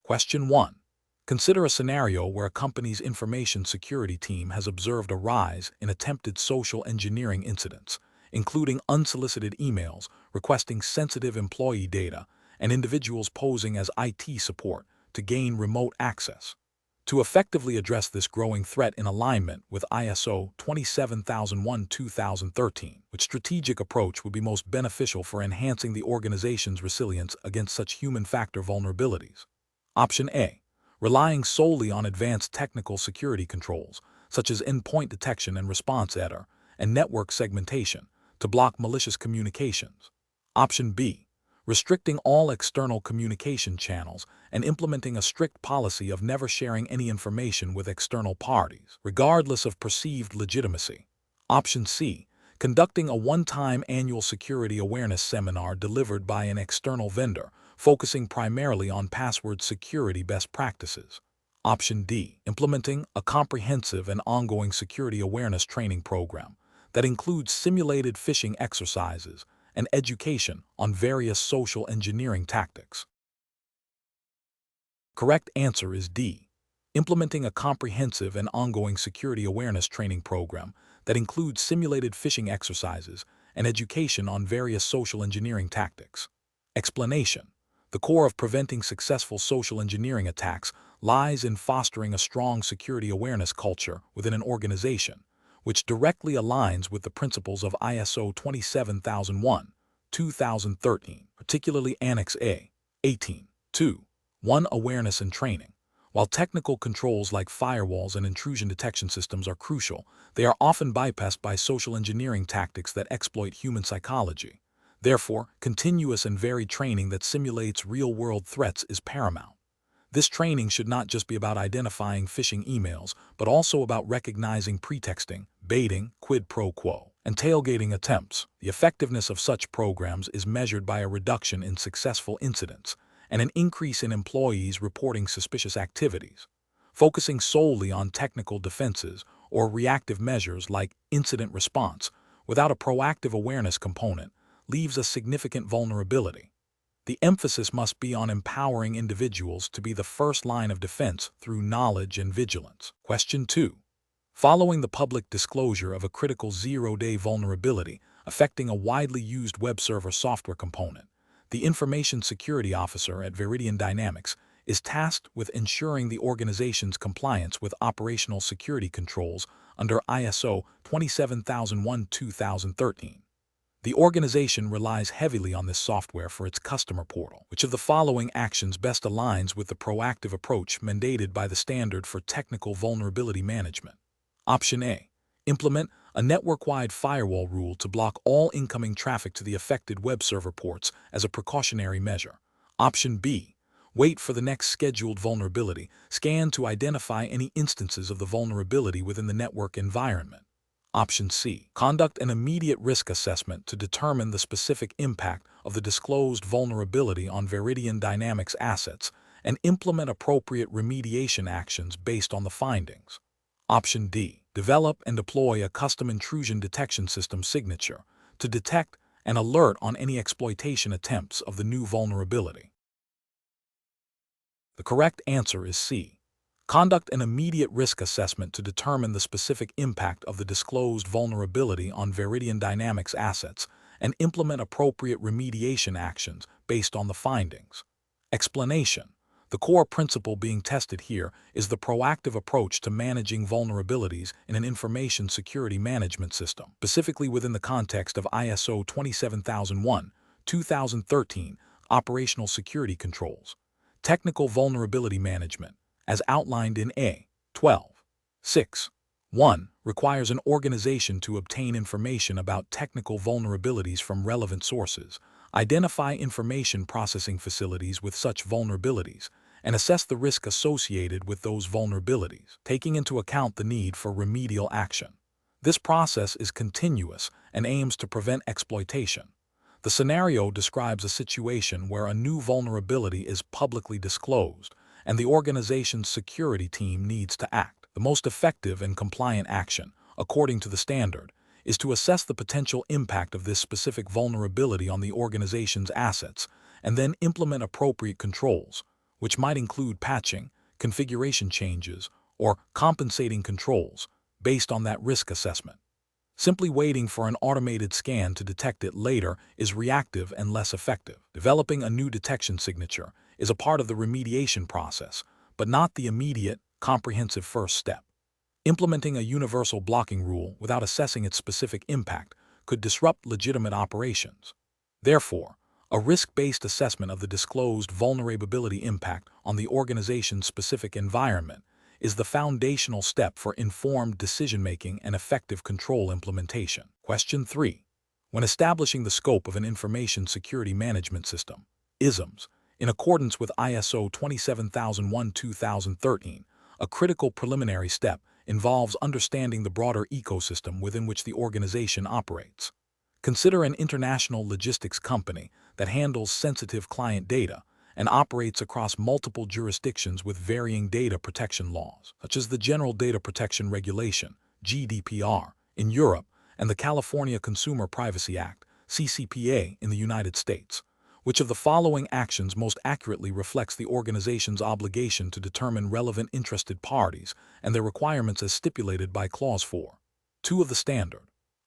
Question 1. Consider a scenario where a company's information security team has observed a rise in attempted social engineering incidents, including unsolicited emails requesting sensitive employee data and individuals posing as IT support to gain remote access. To effectively address this growing threat in alignment with ISO 27001-2013, which strategic approach would be most beneficial for enhancing the organization's resilience against such human factor vulnerabilities? Option A. Relying solely on advanced technical security controls, such as endpoint detection and response EDR, and network segmentation, to block malicious communications. Option B. Restricting all external communication channels and implementing a strict policy of never sharing any information with external parties, regardless of perceived legitimacy. Option C. Conducting a one-time annual security awareness seminar delivered by an external vendor, focusing primarily on password security best practices. Option D. Implementing a comprehensive and ongoing security awareness training program that includes simulated phishing exercises and education on various social engineering tactics. Correct answer is D. Implementing a comprehensive and ongoing security awareness training program that includes simulated phishing exercises and education on various social engineering tactics. Explanation. The core of preventing successful social engineering attacks lies in fostering a strong security awareness culture within an organization, which directly aligns with the principles of ISO 27001-2013, particularly Annex A, 18.2.1 Awareness and Training. While technical controls like firewalls and intrusion detection systems are crucial, they are often bypassed by social engineering tactics that exploit human psychology. Therefore, continuous and varied training that simulates real-world threats is paramount. This training should not just be about identifying phishing emails, but also about recognizing pretexting, baiting, quid pro quo, and tailgating attempts. The effectiveness of such programs is measured by a reduction in successful incidents and an increase in employees reporting suspicious activities. Focusing solely on technical defenses or reactive measures like incident response without a proactive awareness component leaves a significant vulnerability. The emphasis must be on empowering individuals to be the first line of defense through knowledge and vigilance. Question 2. Following the public disclosure of a critical zero-day vulnerability affecting a widely used web server software component, the Information Security Officer at Veridian Dynamics is tasked with ensuring the organization's compliance with operational security controls under ISO 27001-2013. The organization relies heavily on this software for its customer portal. Which of the following actions best aligns with the proactive approach mandated by the Standard for Technical Vulnerability Management? Option A. Implement a network-wide firewall rule to block all incoming traffic to the affected web server ports as a precautionary measure. Option B. Wait for the next scheduled vulnerability, scan to identify any instances of the vulnerability within the network environment. Option C. Conduct an immediate risk assessment to determine the specific impact of the disclosed vulnerability on Veridian Dynamics assets and implement appropriate remediation actions based on the findings. Option D. Develop and deploy a custom intrusion detection system signature to detect and alert on any exploitation attempts of the new vulnerability. The correct answer is C. Conduct an immediate risk assessment to determine the specific impact of the disclosed vulnerability on Veridian Dynamics assets and implement appropriate remediation actions based on the findings. Explanation. The core principle being tested here is the proactive approach to managing vulnerabilities in an information security management system, specifically within the context of ISO 27001-2013 operational security controls. Technical vulnerability management, as outlined in A. 12.6.1, requires an organization to obtain information about technical vulnerabilities from relevant sources, identify information processing facilities with such vulnerabilities, and assess the risk associated with those vulnerabilities, taking into account the need for remedial action. This process is continuous and aims to prevent exploitation. The scenario describes a situation where a new vulnerability is publicly disclosed, and the organization's security team needs to act. The most effective and compliant action, according to the standard, is to assess the potential impact of this specific vulnerability on the organization's assets and then implement appropriate controls, which might include patching, configuration changes, or compensating controls based on that risk assessment. Simply waiting for an automated scan to detect it later is reactive and less effective. Developing a new detection signature is a part of the remediation process, but not the immediate, comprehensive first step. Implementing a universal blocking rule without assessing its specific impact could disrupt legitimate operations. Therefore, a risk-based assessment of the disclosed vulnerability impact on the organization's specific environment is the foundational step for informed decision-making and effective control implementation. Question 3. When establishing the scope of an information security management system, ISMS, in accordance with ISO 27001:2013, a critical preliminary step involves understanding the broader ecosystem within which the organization operates. Consider an international logistics company that handles sensitive client data and operates across multiple jurisdictions with varying data protection laws, such as the General Data Protection Regulation, GDPR, in Europe and the California Consumer Privacy Act, CCPA, in the United States. Which of the following actions most accurately reflects the organization's obligation to determine relevant interested parties and their requirements as stipulated by Clause 4.2 of the standard?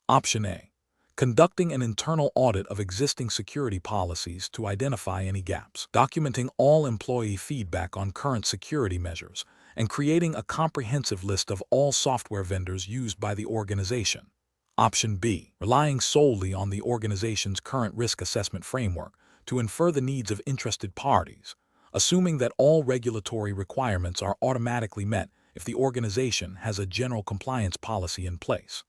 Option A. Conducting an internal audit of existing security policies to identify any gaps, documenting all employee feedback on current security measures, and creating a comprehensive list of all software vendors used by the organization. Option B. Relying solely on the organization's current risk assessment framework to infer the needs of interested parties, assuming that all regulatory requirements are automatically met if the organization has a general compliance policy in place.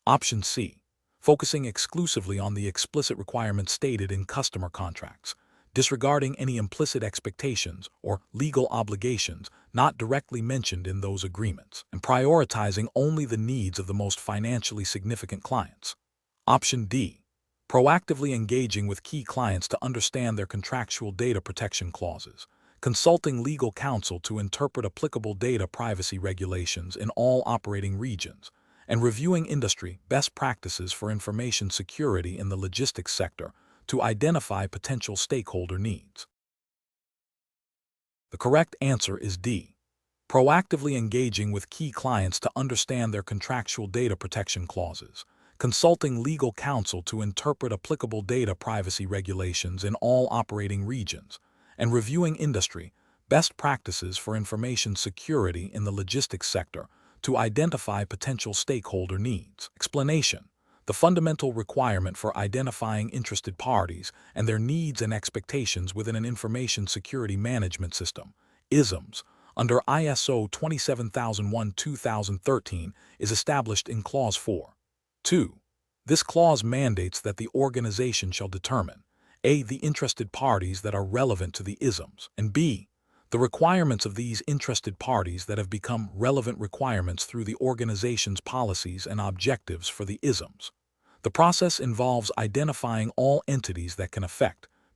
Option C. Focusing exclusively on the explicit requirements stated in customer contracts, disregarding any implicit expectations or legal obligations not directly mentioned in those agreements, and prioritizing only the needs of the most financially significant clients. Option D. Proactively engaging with key clients to understand their contractual data protection clauses, consulting legal counsel to interpret applicable data privacy regulations in all operating regions, and reviewing industry best practices for information security in the logistics sector to identify potential stakeholder needs. The correct answer is D. Proactively engaging with key clients to understand their contractual data protection clauses, consulting legal counsel to interpret applicable data privacy regulations in all operating regions, and reviewing industry best practices for information security in the logistics sector to identify potential stakeholder needs. Explanation: the fundamental requirement for identifying interested parties and their needs and expectations within an information security management system, ISMS, under ISO 27001:2013 is established in Clause 4.2. This clause mandates that the organization shall determine A. the interested parties that are relevant to the ISMS, and B. the requirements of these interested parties that have become relevant requirements through the organization's policies and objectives for the ISMS. The process involves identifying all entities that can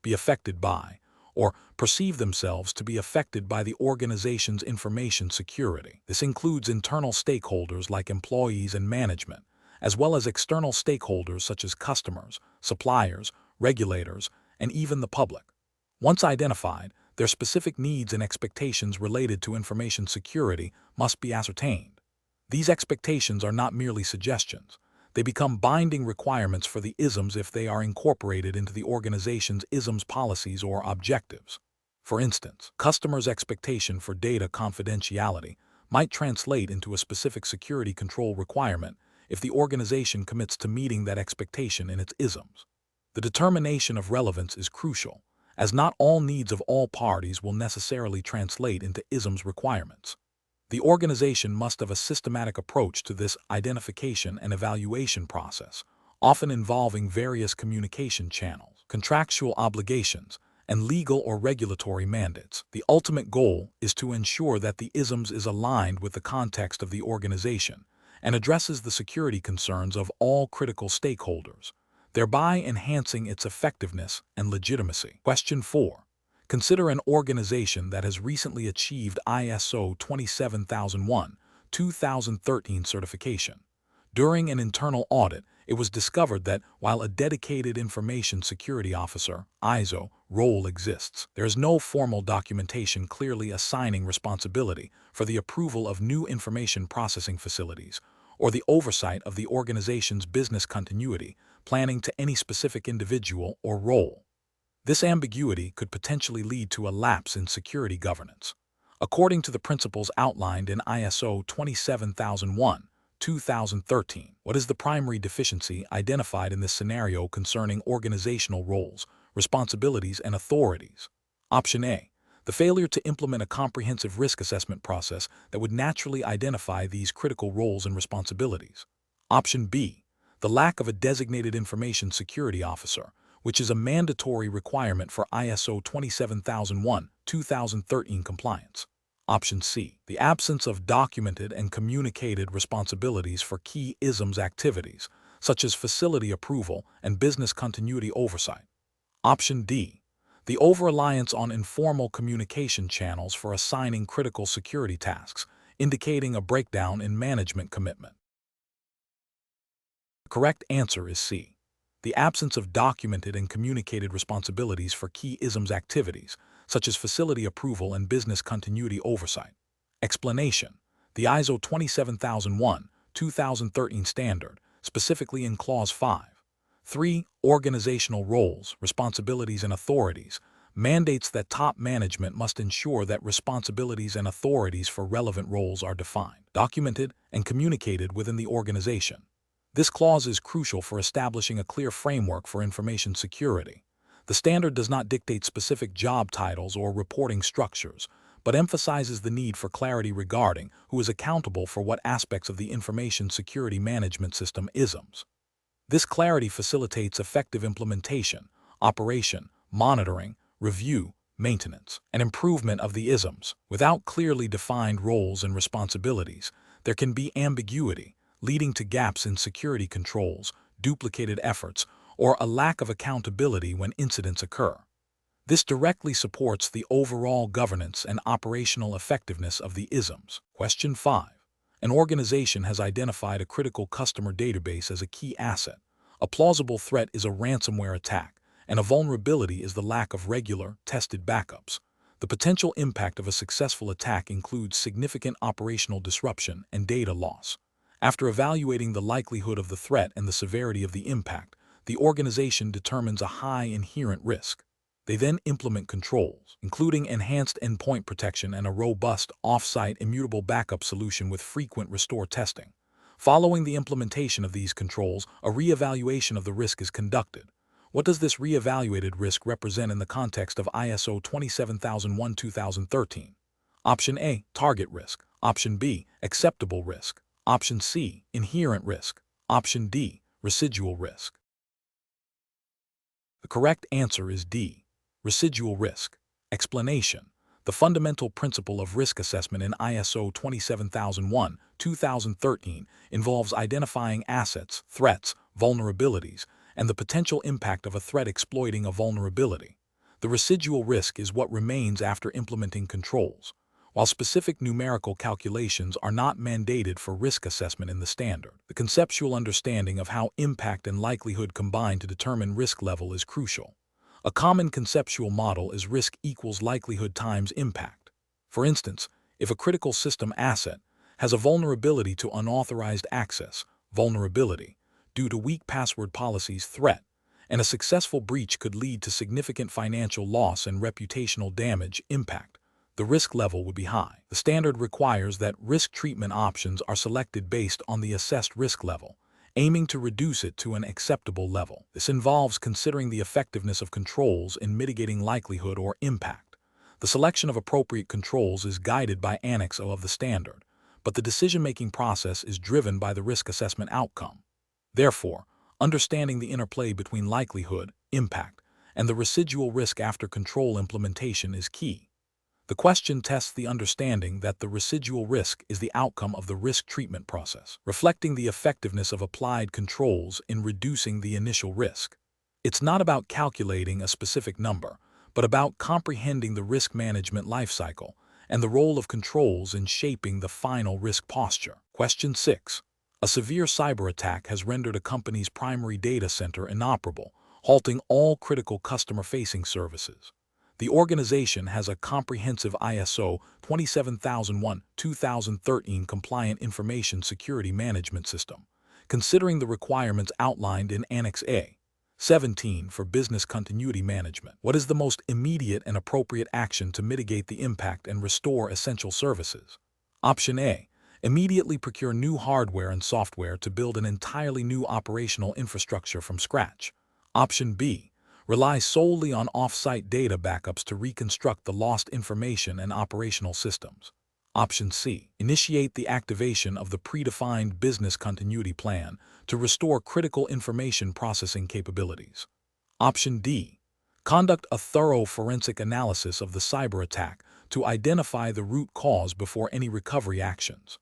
be affected by, or perceive themselves to be affected by the organization's information security. This includes internal stakeholders like employees and management, as well as external stakeholders such as customers, suppliers, regulators, and even the public. Once identified, their specific needs and expectations related to information security must be ascertained. These expectations are not merely suggestions. They become binding requirements for the ISMS if they are incorporated into the organization's ISMS policies or objectives. For instance, customers' expectation for data confidentiality might translate into a specific security control requirement if the organization commits to meeting that expectation in its ISMS. The determination of relevance is crucial, as not all needs of all parties will necessarily translate into ISMS requirements. The organization must have a systematic approach to this identification and evaluation process, often involving various communication channels, contractual obligations, and legal or regulatory mandates. The ultimate goal is to ensure that the ISMS is aligned with the context of the organization and addresses the security concerns of all critical stakeholders, thereby enhancing its effectiveness and legitimacy. Question 4. Consider an organization that has recently achieved ISO 27001:2013 certification. During an internal audit, it was discovered that while a dedicated Information Security Officer (ISO) role exists, there is no formal documentation clearly assigning responsibility for the approval of new information processing facilities or the oversight of the organization's business continuity planning to any specific individual or role. This ambiguity could potentially lead to a lapse in security governance. According to the principles outlined in ISO 27001/2013, what is the primary deficiency identified in this scenario concerning organizational roles, responsibilities, and authorities? Option A: the failure to implement a comprehensive risk assessment process that would naturally identify these critical roles and responsibilities. Option B: the lack of a designated information security officer, which is a mandatory requirement for ISO 27001/2013 compliance. Option C: the absence of documented and communicated responsibilities for key ISMS activities, such as facility approval and business continuity oversight. Option D: the over-reliance on informal communication channels for assigning critical security tasks, indicating a breakdown in management commitment. The correct answer is C: the absence of documented and communicated responsibilities for key ISMS activities, such as facility approval and business continuity oversight. Explanation: the ISO 27001/2013 standard, specifically in Clause 5.3, Organizational Roles, Responsibilities and Authorities, mandates that top management must ensure that responsibilities and authorities for relevant roles are defined, documented, and communicated within the organization. This clause is crucial for establishing a clear framework for information security. The standard does not dictate specific job titles or reporting structures, but emphasizes the need for clarity regarding who is accountable for what aspects of the information security management system ISMS. This clarity facilitates effective implementation, operation, monitoring, review, maintenance, and improvement of the ISMS. Without clearly defined roles and responsibilities, there can be ambiguity, leading to gaps in security controls, duplicated efforts, or a lack of accountability when incidents occur. This directly supports the overall governance and operational effectiveness of the ISMS. Question 5. An organization has identified a critical customer database as a key asset. A plausible threat is a ransomware attack, and a vulnerability is the lack of regular, tested backups. The potential impact of a successful attack includes significant operational disruption and data loss. After evaluating the likelihood of the threat and the severity of the impact, the organization determines a high inherent risk. They then implement controls, including enhanced endpoint protection and a robust off-site immutable backup solution with frequent restore testing. Following the implementation of these controls, a re-evaluation of the risk is conducted. What does this re-evaluated risk represent in the context of ISO 27001/2013? Option A: target risk. Option B: acceptable risk. Option C: inherent risk. Option D: residual risk. The correct answer is D: residual risk. Explanation: the fundamental principle of risk assessment in ISO 27001/2013 involves identifying assets, threats, vulnerabilities, and the potential impact of a threat exploiting a vulnerability. The residual risk is what remains after implementing controls. While specific numerical calculations are not mandated for risk assessment in the standard, the conceptual understanding of how impact and likelihood combine to determine risk level is crucial. A common conceptual model is risk equals likelihood times impact. For instance, if a critical system asset has a vulnerability to unauthorized access, vulnerability, due to weak password policies, threat, and a successful breach could lead to significant financial loss and reputational damage, impact, the risk level would be high. The standard requires that risk treatment options are selected based on the assessed risk level, aiming to reduce it to an acceptable level. This involves considering the effectiveness of controls in mitigating likelihood or impact. The selection of appropriate controls is guided by Annex O of the standard, but the decision-making process is driven by the risk assessment outcome. Therefore, understanding the interplay between likelihood, impact, and the residual risk after control implementation is key. The question tests the understanding that the residual risk is the outcome of the risk treatment process, reflecting the effectiveness of applied controls in reducing the initial risk. It's not about calculating a specific number, but about comprehending the risk management lifecycle and the role of controls in shaping the final risk posture. Question 6. A severe cyber attack has rendered a company's primary data center inoperable, halting all critical customer-facing services. The organization has a comprehensive ISO 27001-2013 compliant information security management system. Considering the requirements outlined in Annex A, 17 for business continuity management, what is the most immediate and appropriate action to mitigate the impact and restore essential services? Option A. Immediately procure new hardware and software to build an entirely new operational infrastructure from scratch. Option B. Rely solely on off-site data backups to reconstruct the lost information and operational systems. Option C. Initiate the activation of the predefined business continuity plan to restore critical information processing capabilities. Option D. Conduct a thorough forensic analysis of the cyber attack to identify the root cause before any recovery actions.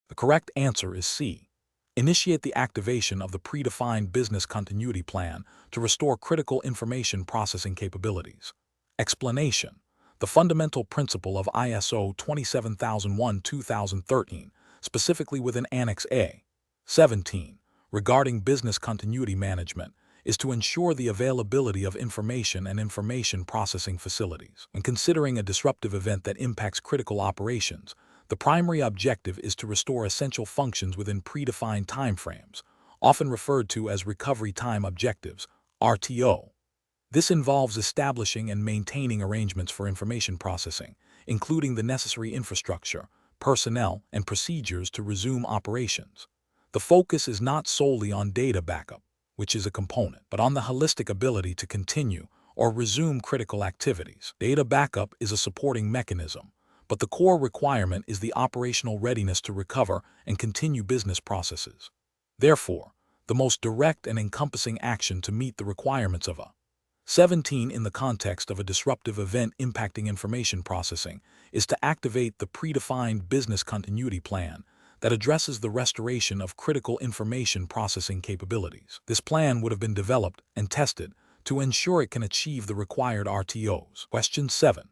The correct answer is C. Initiate the activation of the predefined business continuity plan to restore critical information processing capabilities. Explanation. The fundamental principle of ISO 27001-2013, specifically within Annex A, 17, regarding business continuity management, is to ensure the availability of information and information processing facilities. When considering a disruptive event that impacts critical operations, the primary objective is to restore essential functions within predefined timeframes, often referred to as recovery time objectives, RTO. This involves establishing and maintaining arrangements for information processing, including the necessary infrastructure, personnel, and procedures to resume operations. The focus is not solely on data backup, which is a component, but on the holistic ability to continue or resume critical activities. Data backup is a supporting mechanism, but the core requirement is the operational readiness to recover and continue business processes. Therefore, the most direct and encompassing action to meet the requirements of a 17 in the context of a disruptive event impacting information processing is to activate the predefined business continuity plan that addresses the restoration of critical information processing capabilities. This plan would have been developed and tested to ensure it can achieve the required RTOs. Question 7.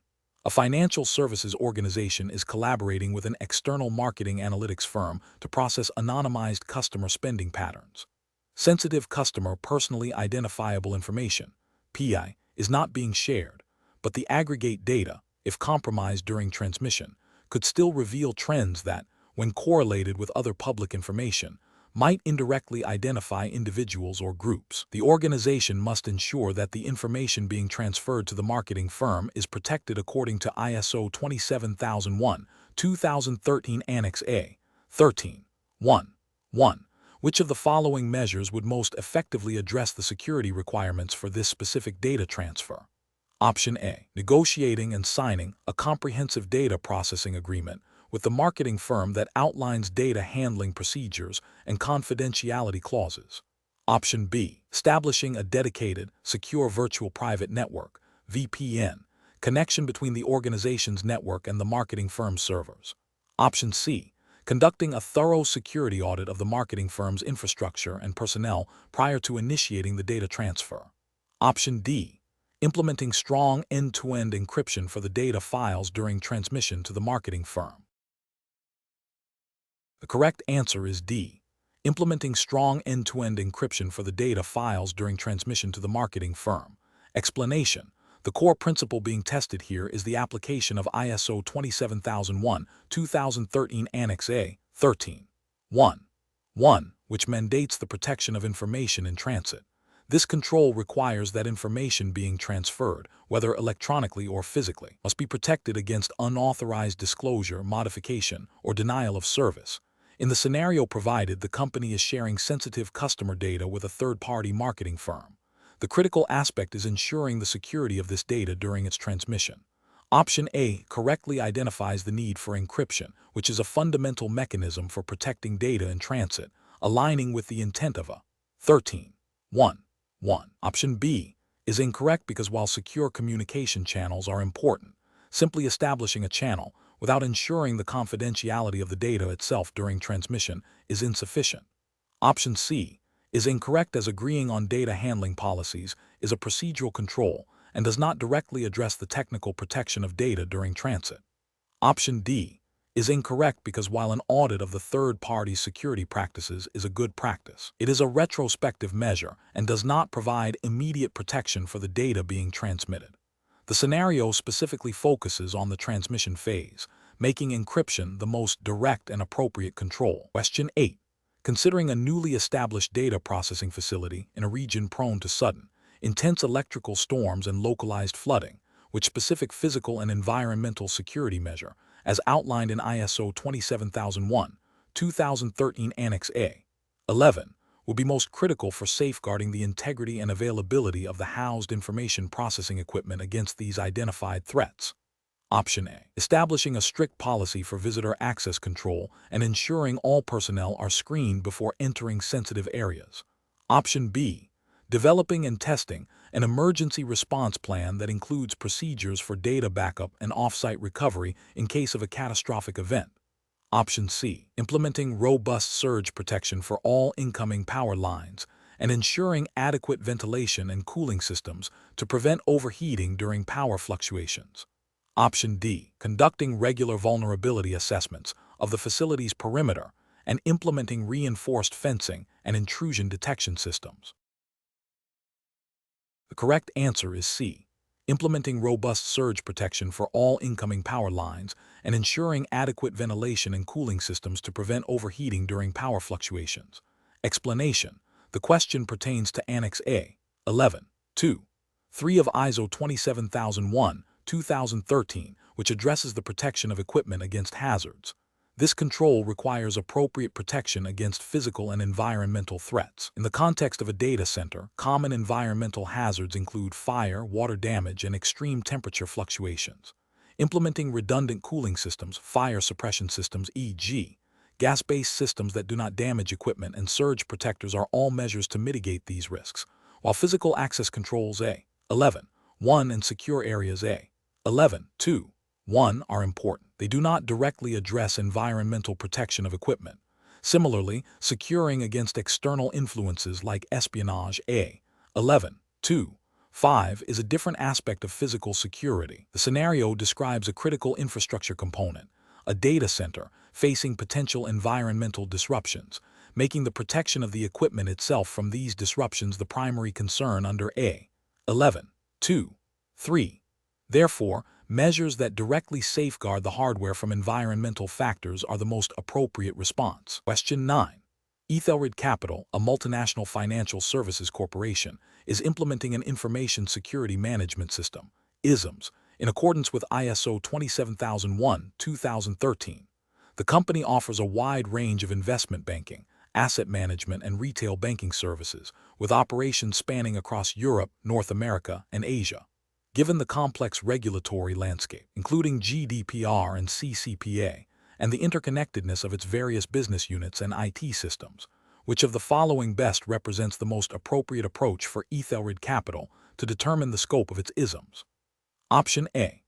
A financial services organization is collaborating with an external marketing analytics firm to process anonymized customer spending patterns. Sensitive customer personally identifiable information, PI, is not being shared, but the aggregate data, if compromised during transmission, could still reveal trends that, when correlated with other public information, might indirectly identify individuals or groups. The organization must ensure that the information being transferred to the marketing firm is protected according to ISO 27001-2013 Annex A, 13, 1. Which of the following measures would most effectively address the security requirements for this specific data transfer? Option A. Negotiating and signing a comprehensive data processing agreement with the marketing firm that outlines data handling procedures and confidentiality clauses. Option B. Establishing a dedicated, secure virtual private network, VPN, connection between the organization's network and the marketing firm's servers. Option C. Conducting a thorough security audit of the marketing firm's infrastructure and personnel prior to initiating the data transfer. Option D. Implementing strong end-to-end encryption for the data files during transmission to the marketing firm. The correct answer is D. Implementing strong end-to-end encryption for the data files during transmission to the marketing firm. Explanation. The core principle being tested here is the application of ISO 27001-2013 Annex A, 13, 1, which mandates the protection of information in transit. This control requires that information being transferred, whether electronically or physically, must be protected against unauthorized disclosure, modification, or denial of service. In the scenario provided, the company is sharing sensitive customer data with a third-party marketing firm. The critical aspect is ensuring the security of this data during its transmission. Option A correctly identifies the need for encryption, which is a fundamental mechanism for protecting data in transit, aligning with the intent of a 13, 1. Option B is incorrect because while secure communication channels are important, simply establishing a channel without ensuring the confidentiality of the data itself during transmission is insufficient. Option C is incorrect as agreeing on data handling policies is a procedural control and does not directly address the technical protection of data during transit. Option D is incorrect because while an audit of the third party's security practices is a good practice, it is a retrospective measure and does not provide immediate protection for the data being transmitted. The scenario specifically focuses on the transmission phase, making encryption the most direct and appropriate control. Question 8. Considering a newly established data processing facility in a region prone to sudden, intense electrical storms and localized flooding, which specific physical and environmental security measure, as outlined in ISO 27001, 2013 Annex A, 11, will be most critical for safeguarding the integrity and availability of the housed information processing equipment against these identified threats? Option A. Establishing a strict policy for visitor access control and ensuring all personnel are screened before entering sensitive areas. Option B. Developing and testing an emergency response plan that includes procedures for data backup and off-site recovery in case of a catastrophic event. Option C. Implementing robust surge protection for all incoming power lines and ensuring adequate ventilation and cooling systems to prevent overheating during power fluctuations. Option D. Conducting regular vulnerability assessments of the facility's perimeter and implementing reinforced fencing and intrusion detection systems. The correct answer is C. Implementing robust surge protection for all incoming power lines and ensuring adequate ventilation and cooling systems to prevent overheating during power fluctuations. Explanation. The question pertains to Annex A, 11, 2, 3 of ISO 27001, 2013, which addresses the protection of equipment against hazards. This control requires appropriate protection against physical and environmental threats. In the context of a data center, common environmental hazards include fire, water damage, and extreme temperature fluctuations. Implementing redundant cooling systems, fire suppression systems, e.g., gas-based systems that do not damage equipment, and surge protectors are all measures to mitigate these risks, while physical access controls A, 11, 1 and secure areas A, 11, 2, 1 are important. They do not directly address environmental protection of equipment. Similarly, securing against external influences like espionage A, 11, 2, 5 is a different aspect of physical security. The scenario describes a critical infrastructure component, a data center, facing potential environmental disruptions, making the protection of the equipment itself from these disruptions the primary concern under A, 11, 2, 3. Therefore, measures that directly safeguard the hardware from environmental factors are the most appropriate response. Question 9. Ethelred Capital, a multinational financial services corporation, is implementing an information security management system, ISMS, in accordance with ISO 27001, 2013. The company offers a wide range of investment banking, asset management, and retail banking services, with operations spanning across Europe, North America, and Asia. Given the complex regulatory landscape, including GDPR and CCPA, and the interconnectedness of its various business units and IT systems, which of the following best represents the most appropriate approach for Ethelred Capital to determine the scope of its ISMS? Option A.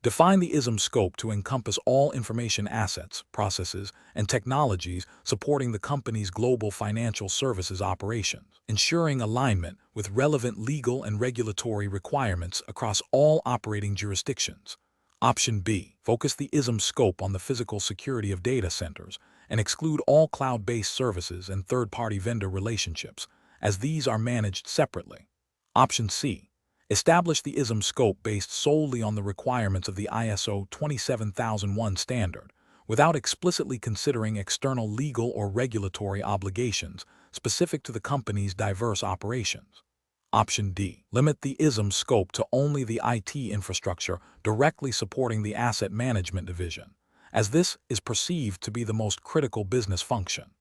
Define the ISM scope to encompass all information assets, processes, and technologies supporting the company's global financial services operations, ensuring alignment with relevant legal and regulatory requirements across all operating jurisdictions. Option B. Focus the ISM scope on the physical security of data centers and exclude all cloud-based services and third-party vendor relationships, as these are managed separately. Option C. Establish the ISM scope based solely on the requirements of the ISO 27001 standard, without explicitly considering external legal or regulatory obligations specific to the company's diverse operations. Option D. Limit the ISM scope to only the IT infrastructure directly supporting the asset management division, as this is perceived to be the most critical business function.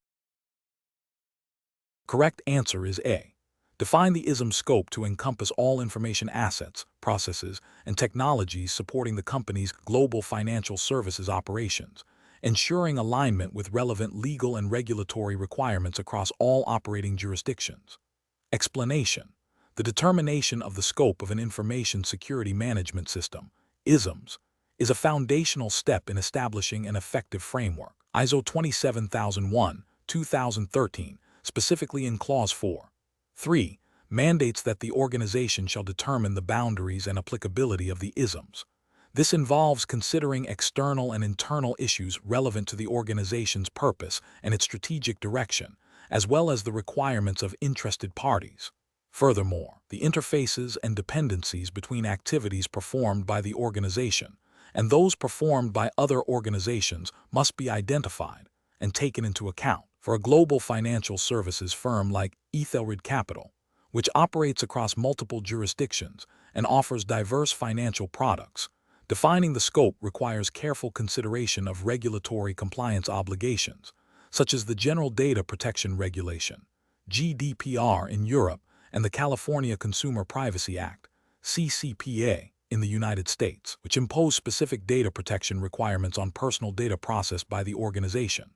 Correct answer is A. Define the ISM scope to encompass all information assets, processes, and technologies supporting the company's global financial services operations, ensuring alignment with relevant legal and regulatory requirements across all operating jurisdictions. Explanation. The determination of the scope of an information security management system, ISMS, is a foundational step in establishing an effective framework. ISO 27001, 2013, specifically in Clause 4. 3. Mandates that the organization shall determine the boundaries and applicability of the ISMS. This involves considering external and internal issues relevant to the organization's purpose and its strategic direction, as well as the requirements of interested parties. Furthermore, the interfaces and dependencies between activities performed by the organization and those performed by other organizations must be identified and taken into account. For a global financial services firm like Ethelred Capital, which operates across multiple jurisdictions and offers diverse financial products, defining the scope requires careful consideration of regulatory compliance obligations, such as the General Data Protection Regulation, GDPR in Europe, and the California Consumer Privacy Act, CCPA, in the United States, which impose specific data protection requirements on personal data processed by the organization.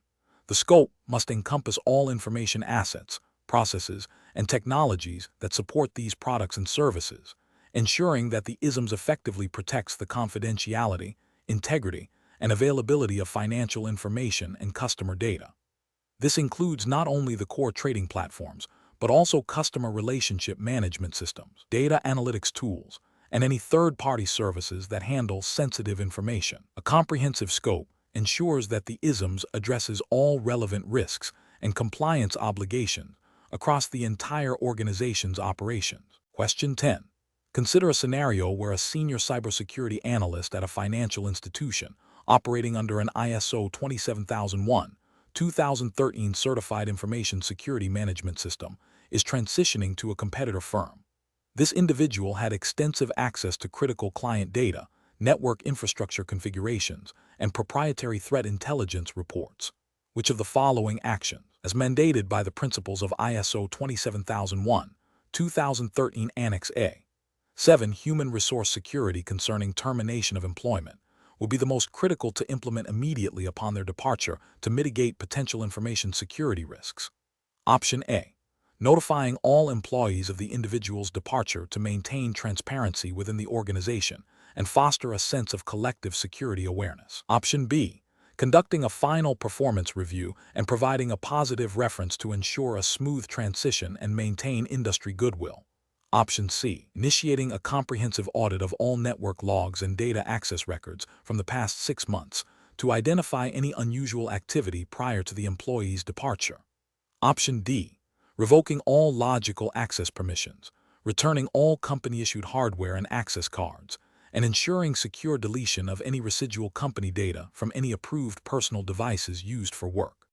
The scope must encompass all information assets, processes, and technologies that support these products and services, ensuring that the ISMS effectively protects the confidentiality, integrity, and availability of financial information and customer data. This includes not only the core trading platforms, but also customer relationship management systems, data analytics tools, and any third-party services that handle sensitive information. A comprehensive scope ensures that the ISMS addresses all relevant risks and compliance obligations across the entire organization's operations. Question 10. Consider a scenario where a senior cybersecurity analyst at a financial institution operating under an ISO 27001-2013 Certified Information Security Management System is transitioning to a competitor firm. This individual had extensive access to critical client data, network infrastructure configurations, and proprietary threat intelligence reports. Which of the following actions, as mandated by the principles of ISO 27001-2013 Annex A, 7 Human Resource Security concerning termination of employment, will be the most critical to implement immediately upon their departure to mitigate potential information security risks? Option A. Notifying all employees of the individual's departure to maintain transparency within the organization and foster a sense of collective security awareness. Option B. Conducting a final performance review and providing a positive reference to ensure a smooth transition and maintain industry goodwill. Option C. Initiating a comprehensive audit of all network logs and data access records from the past 6 months to identify any unusual activity prior to the employee's departure. Option D. Revoking all logical access permissions, returning all company-issued hardware and access cards, and ensuring secure deletion of any residual company data from any approved personal devices used for work.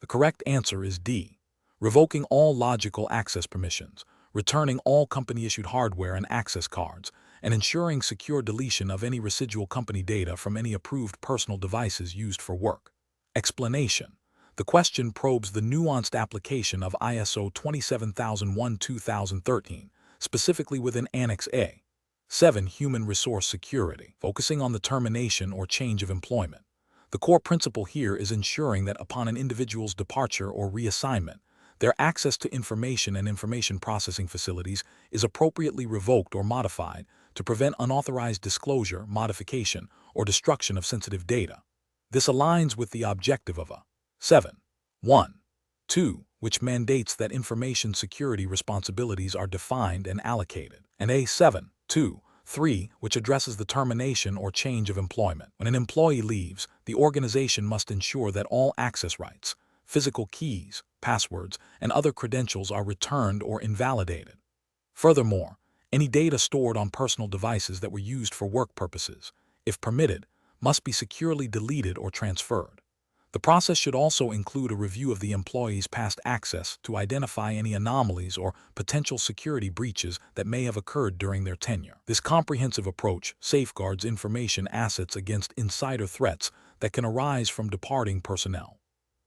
The correct answer is D. Revoking all logical access permissions, returning all company-issued hardware and access cards, and ensuring secure deletion of any residual company data from any approved personal devices used for work. Explanation. The question probes the nuanced application of ISO 27001-2013, specifically within Annex A, 7 Human Resource Security, focusing on the termination or change of employment. The core principle here is ensuring that upon an individual's departure or reassignment, their access to information and information processing facilities is appropriately revoked or modified to prevent unauthorized disclosure, modification, or destruction of sensitive data. This aligns with the objective of a 7.1.2, which mandates that information security responsibilities are defined and allocated, and a 7.2.3, which addresses the termination or change of employment. When an employee leaves, the organization must ensure that all access rights, physical keys, passwords, and other credentials are returned or invalidated. Furthermore, any data stored on personal devices that were used for work purposes, if permitted, must be securely deleted or transferred. The process should also include a review of the employee's past access to identify any anomalies or potential security breaches that may have occurred during their tenure. This comprehensive approach safeguards information assets against insider threats that can arise from departing personnel.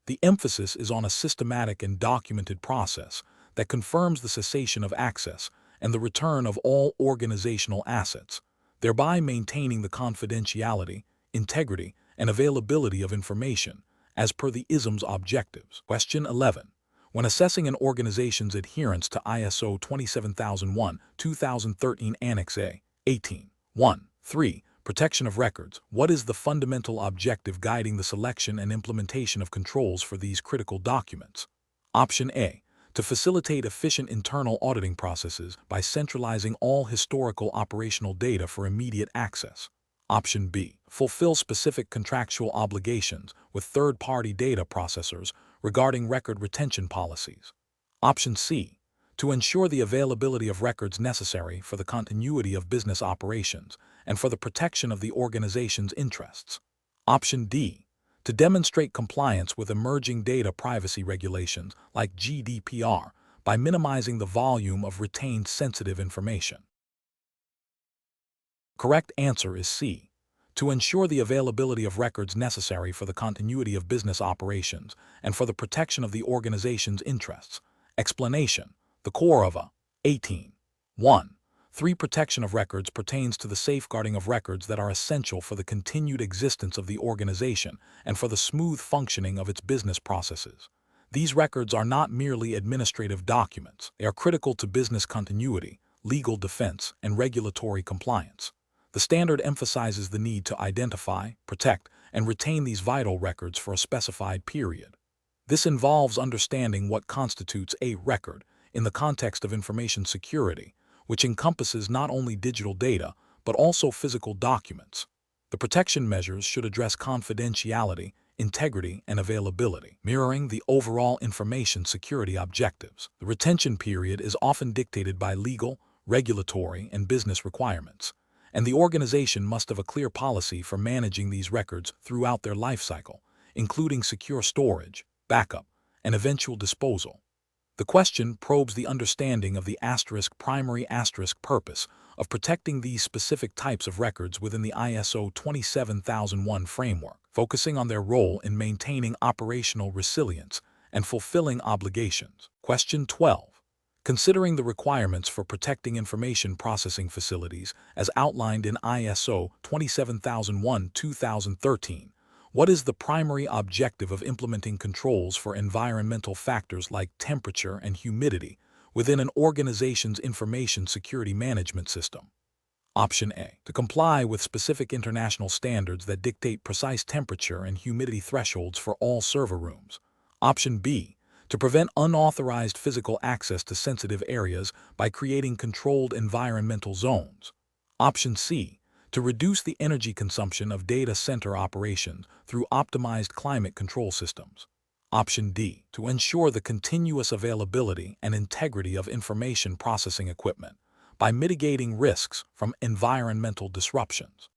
The emphasis is on a systematic and documented process that confirms the cessation of access and the return of all organizational assets, thereby maintaining the confidentiality, integrity, and availability of information as per the ISM's objectives. Question 11. When assessing an organization's adherence to ISO 27001-2013 Annex A, 18.1.3, Protection of Records, what is the fundamental objective guiding the selection and implementation of controls for these critical documents? Option A. To facilitate efficient internal auditing processes by centralizing all historical operational data for immediate access. Option B. Fulfill specific contractual obligations with third-party data processors regarding record retention policies. Option C. To ensure the availability of records necessary for the continuity of business operations and for the protection of the organization's interests. Option D. To demonstrate compliance with emerging data privacy regulations like GDPR by minimizing the volume of retained sensitive information. Correct answer is C. To ensure the availability of records necessary for the continuity of business operations and for the protection of the organization's interests. Explanation. The core of a 18.1.3 protection of records pertains to the safeguarding of records that are essential for the continued existence of the organization and for the smooth functioning of its business processes. These records are not merely administrative documents. They are critical to business continuity, legal defense, and regulatory compliance. The standard emphasizes the need to identify, protect, and retain these vital records for a specified period. This involves understanding what constitutes a record in the context of information security, which encompasses not only digital data, but also physical documents. The protection measures should address confidentiality, integrity, and availability, mirroring the overall information security objectives. The retention period is often dictated by legal, regulatory, and business requirements, and the organization must have a clear policy for managing these records throughout their life cycle, including secure storage, backup, and eventual disposal. The question probes the understanding of the primary purpose of protecting these specific types of records within the ISO 27001 framework, focusing on their role in maintaining operational resilience and fulfilling obligations. Question 12. Considering the requirements for protecting information processing facilities as outlined in ISO 27001-2013, what is the primary objective of implementing controls for environmental factors like temperature and humidity within an organization's information security management system? Option A. To comply with specific international standards that dictate precise temperature and humidity thresholds for all server rooms. Option B. To prevent unauthorized physical access to sensitive areas by creating controlled environmental zones. Option C. To reduce the energy consumption of data center operations through optimized climate control systems. Option D. To ensure the continuous availability and integrity of information processing equipment by mitigating risks from environmental disruptions.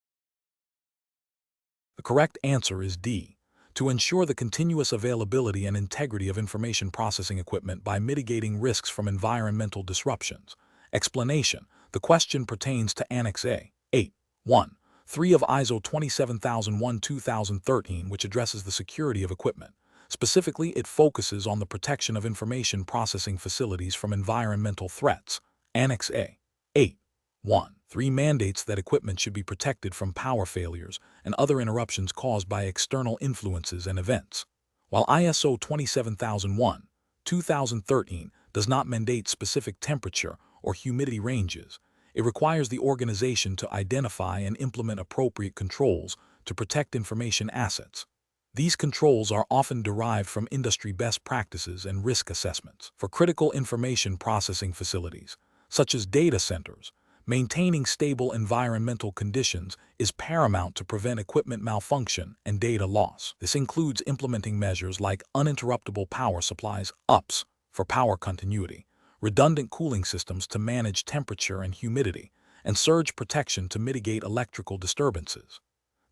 The correct answer is D. To ensure the continuous availability and integrity of information processing equipment by mitigating risks from environmental disruptions. Explanation. The question pertains to Annex A, 8.1.3 of ISO 27001-2013, which addresses the security of equipment. Specifically, it focuses on the protection of information processing facilities from environmental threats. Annex A, 8.1.3 mandates that equipment should be protected from power failures and other interruptions caused by external influences and events. While ISO 27001-2013 does not mandate specific temperature or humidity ranges, it requires the organization to identify and implement appropriate controls to protect information assets. These controls are often derived from industry best practices and risk assessments. For critical information processing facilities, such as data centers, maintaining stable environmental conditions is paramount to prevent equipment malfunction and data loss. This includes implementing measures like uninterruptible power supplies (UPS) for power continuity, redundant cooling systems to manage temperature and humidity, and surge protection to mitigate electrical disturbances.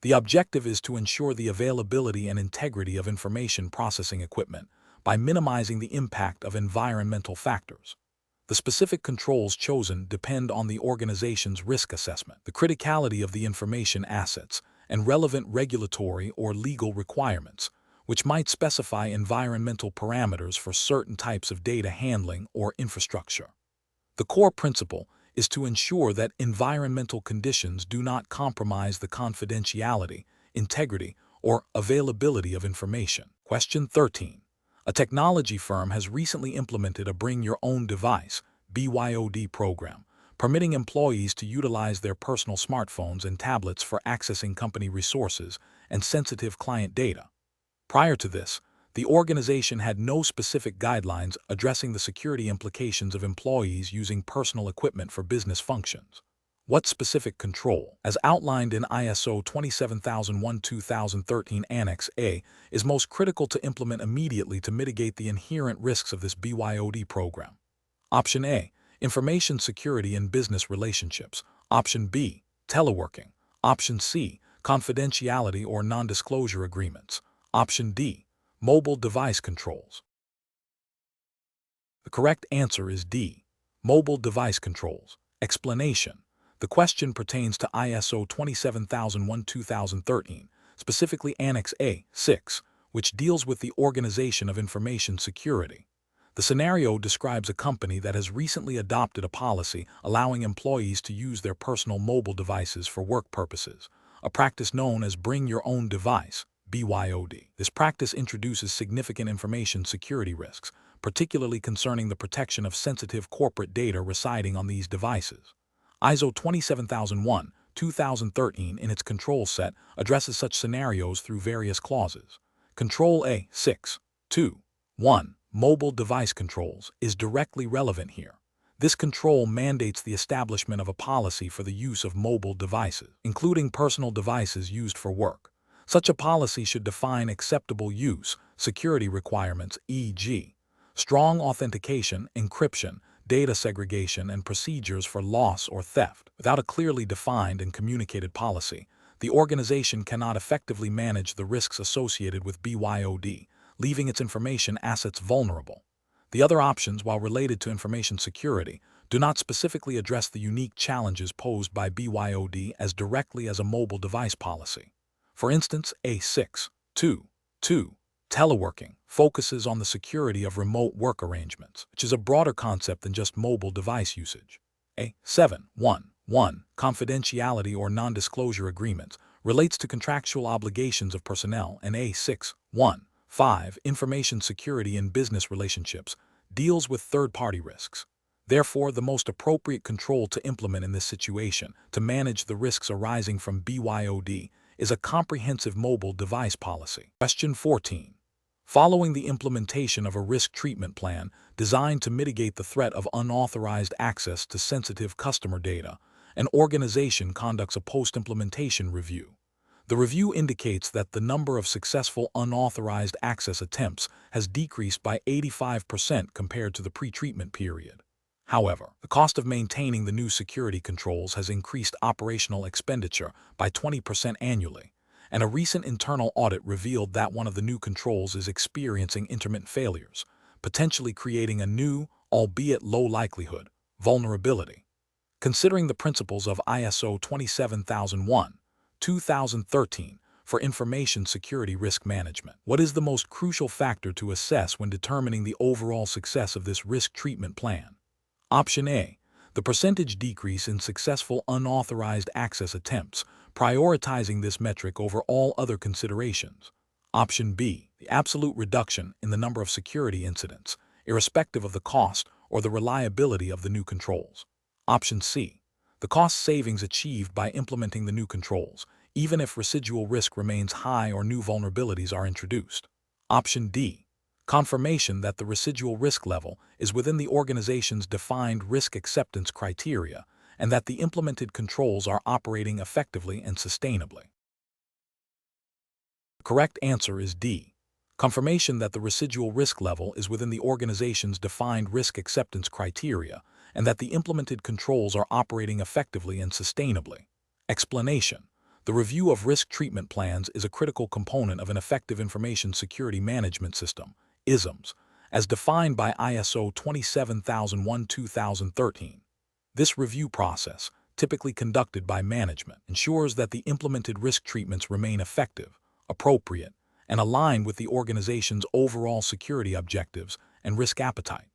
The objective is to ensure the availability and integrity of information processing equipment by minimizing the impact of environmental factors. The specific controls chosen depend on the organization's risk assessment, the criticality of the information assets, and relevant regulatory or legal requirements, which might specify environmental parameters for certain types of data handling or infrastructure. The core principle is to ensure that environmental conditions do not compromise the confidentiality, integrity, or availability of information. Question 13. A technology firm has recently implemented a Bring Your Own Device (BYOD) program, permitting employees to utilize their personal smartphones and tablets for accessing company resources and sensitive client data. Prior to this, The organization had no specific guidelines addressing the security implications of employees using personal equipment for business functions. What specific control, as outlined in ISO 27001-2013 Annex A, is most critical to implement immediately to mitigate the inherent risks of this BYOD program? Option A, information security in business relationships. Option B, teleworking. Option C, confidentiality or non-disclosure agreements. Option D, mobile device controls. The correct answer is D, mobile device controls. Explanation. The question pertains to ISO 27001-2013, specifically Annex A-6, which deals with the organization of information security. The scenario describes a company that has recently adopted a policy allowing employees to use their personal mobile devices for work purposes, a practice known as Bring Your Own Device, BYOD. This practice introduces significant information security risks, particularly concerning the protection of sensitive corporate data residing on these devices. ISO 27001-2013 in its control set addresses such scenarios through various clauses. Control A-6.2.1 Mobile device controls is directly relevant here. This control mandates the establishment of a policy for the use of mobile devices, including personal devices used for work. Such a policy should define acceptable use, security requirements, e.g., strong authentication, encryption, data segregation, and procedures for loss or theft. Without a clearly defined and communicated policy, the organization cannot effectively manage the risks associated with BYOD, leaving its information assets vulnerable. The other options, while related to information security, do not specifically address the unique challenges posed by BYOD as directly as a mobile device policy. For instance, A6.2.2 teleworking focuses on the security of remote work arrangements, which is a broader concept than just mobile device usage. A7.1.1 confidentiality or non-disclosure agreements relates to contractual obligations of personnel, and A6.1.5 information security in business relationships deals with third-party risks. Therefore, the most appropriate control to implement in this situation to manage the risks arising from BYOD is a comprehensive mobile device policy. Question 14. Following the implementation of a risk treatment plan designed to mitigate the threat of unauthorized access to sensitive customer data, an organization conducts a post-implementation review. The review indicates that the number of successful unauthorized access attempts has decreased by 85% compared to the pre-treatment period. However, the cost of maintaining the new security controls has increased operational expenditure by 20% annually, and a recent internal audit revealed that one of the new controls is experiencing intermittent failures, potentially creating a new, albeit low likelihood, vulnerability. Considering the principles of ISO 27001-2013 for information security risk management, what is the most crucial factor to assess when determining the overall success of this risk treatment plan? Option A, the percentage decrease in successful unauthorized access attempts, prioritizing this metric over all other considerations. Option B, the absolute reduction in the number of security incidents, irrespective of the cost or the reliability of the new controls. Option C, the cost savings achieved by implementing the new controls, even if residual risk remains high or new vulnerabilities are introduced. Option D, confirmation that the residual risk level is within the organization's defined risk acceptance criteria and that the implemented controls are operating effectively and sustainably. The correct answer is D, confirmation that the residual risk level is within the organization's defined risk acceptance criteria and that the implemented controls are operating effectively and sustainably. Explanation. The review of risk treatment plans is a critical component of an effective information security management system, ISMS, as defined by ISO 27001-2013. This review process, typically conducted by management, ensures that the implemented risk treatments remain effective, appropriate, and aligned with the organization's overall security objectives and risk appetite.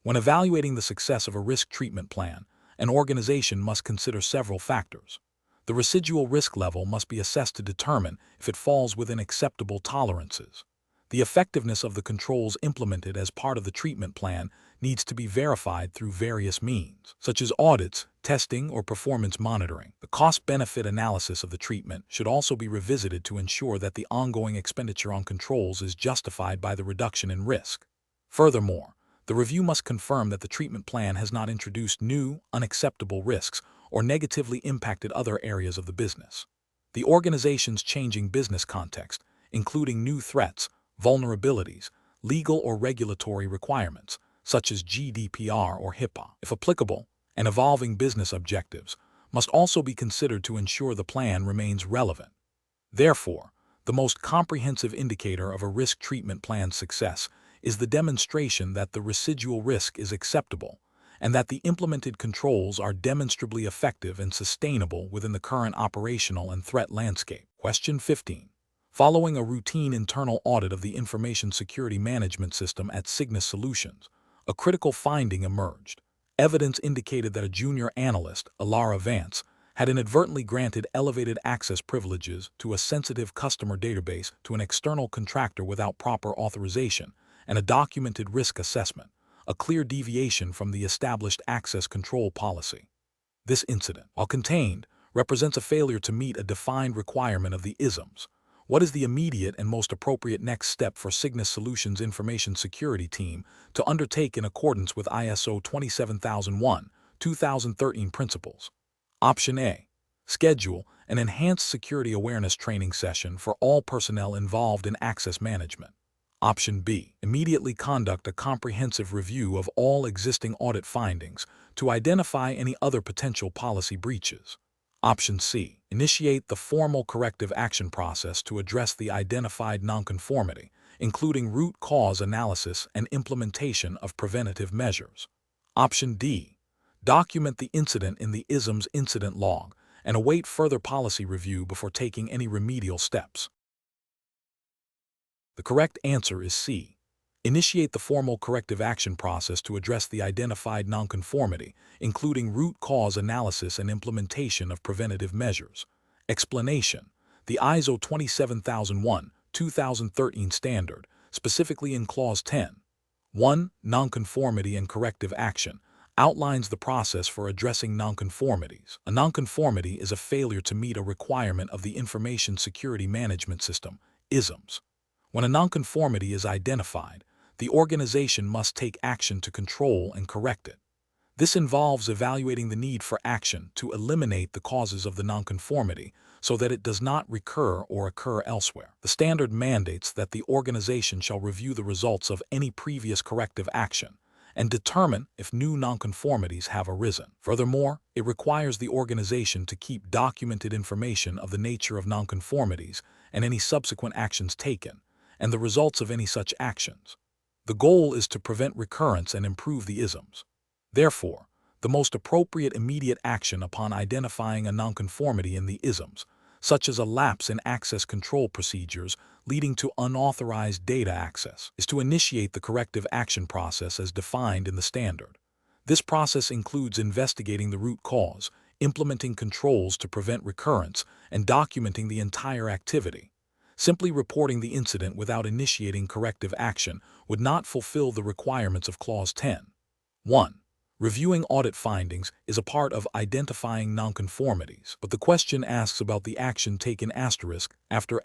When evaluating the success of a risk treatment plan, an organization must consider several factors. The residual risk level must be assessed to determine if it falls within acceptable tolerances. The effectiveness of the controls implemented as part of the treatment plan needs to be verified through various means, such as audits, testing, or performance monitoring. The cost-benefit analysis of the treatment should also be revisited to ensure that the ongoing expenditure on controls is justified by the reduction in risk. Furthermore, the review must confirm that the treatment plan has not introduced new, unacceptable risks or negatively impacted other areas of the business. The organization's changing business context, including new threats, vulnerabilities, legal or regulatory requirements, such as GDPR or HIPAA, if applicable, and evolving business objectives, must also be considered to ensure the plan remains relevant. Therefore, the most comprehensive indicator of a risk treatment plan's success is the demonstration that the residual risk is acceptable and that the implemented controls are demonstrably effective and sustainable within the current operational and threat landscape. Question 15. Following a routine internal audit of the information security management system at Cygnus Solutions, a critical finding emerged. Evidence indicated that a junior analyst, Alara Vance, had inadvertently granted elevated access privileges to a sensitive customer database to an external contractor without proper authorization and a documented risk assessment, a clear deviation from the established access control policy. This incident, while contained, represents a failure to meet a defined requirement of the ISMS. What is the immediate and most appropriate next step for Cygnus Solutions Information Security Team to undertake in accordance with ISO 27001:2013 principles? Option A. Schedule an enhanced security awareness training session for all personnel involved in access management. Option B. Immediately conduct a comprehensive review of all existing audit findings to identify any other potential policy breaches. Option C. Initiate the formal corrective action process to address the identified nonconformity, including root cause analysis and implementation of preventative measures. Option D. Document the incident in the ISMS incident log and await further policy review before taking any remedial steps. The correct answer is C. Initiate the formal corrective action process to address the identified nonconformity, including root cause analysis and implementation of preventative measures. Explanation: the ISO 27001:2013 standard, specifically in Clause 10.1, Nonconformity and Corrective Action, outlines the process for addressing nonconformities. A nonconformity is a failure to meet a requirement of the Information Security Management System, ISMS. When a nonconformity is identified, the organization must take action to control and correct it. This involves evaluating the need for action to eliminate the causes of the nonconformity so that it does not recur or occur elsewhere. The standard mandates that the organization shall review the results of any previous corrective action and determine if new nonconformities have arisen. Furthermore, it requires the organization to keep documented information of the nature of nonconformities and any subsequent actions taken, and the results of any such actions. The goal is to prevent recurrence and improve the ISMS. Therefore, the most appropriate immediate action upon identifying a nonconformity in the ISMS, such as a lapse in access control procedures leading to unauthorized data access, is to initiate the corrective action process as defined in the standard. This process includes investigating the root cause, implementing controls to prevent recurrence, and documenting the entire activity. Simply reporting the incident without initiating corrective action would not fulfill the requirements of Clause 10.1. Reviewing audit findings is a part of identifying nonconformities, but the question asks about the action taken after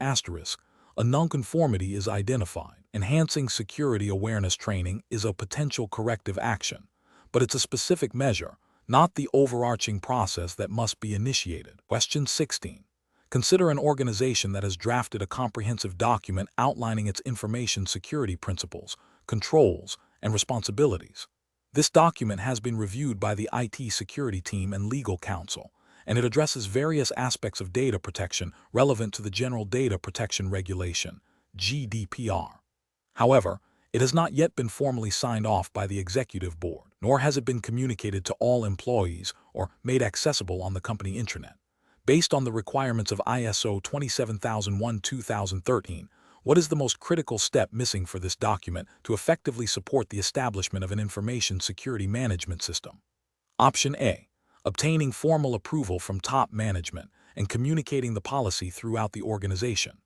a nonconformity is identified. Enhancing security awareness training is a potential corrective action, but it's a specific measure, not the overarching process that must be initiated. Question 16. Consider an organization that has drafted a comprehensive document outlining its information security principles, controls, and responsibilities. This document has been reviewed by the IT security team and legal counsel, and it addresses various aspects of data protection relevant to the General Data Protection Regulation, GDPR. However, it has not yet been formally signed off by the Executive Board, nor has it been communicated to all employees or made accessible on the company intranet. Based on the requirements of ISO 27001:2013, what is the most critical step missing for this document to effectively support the establishment of an information security management system? Option A. Obtaining formal approval from top management and communicating the policy throughout the organization.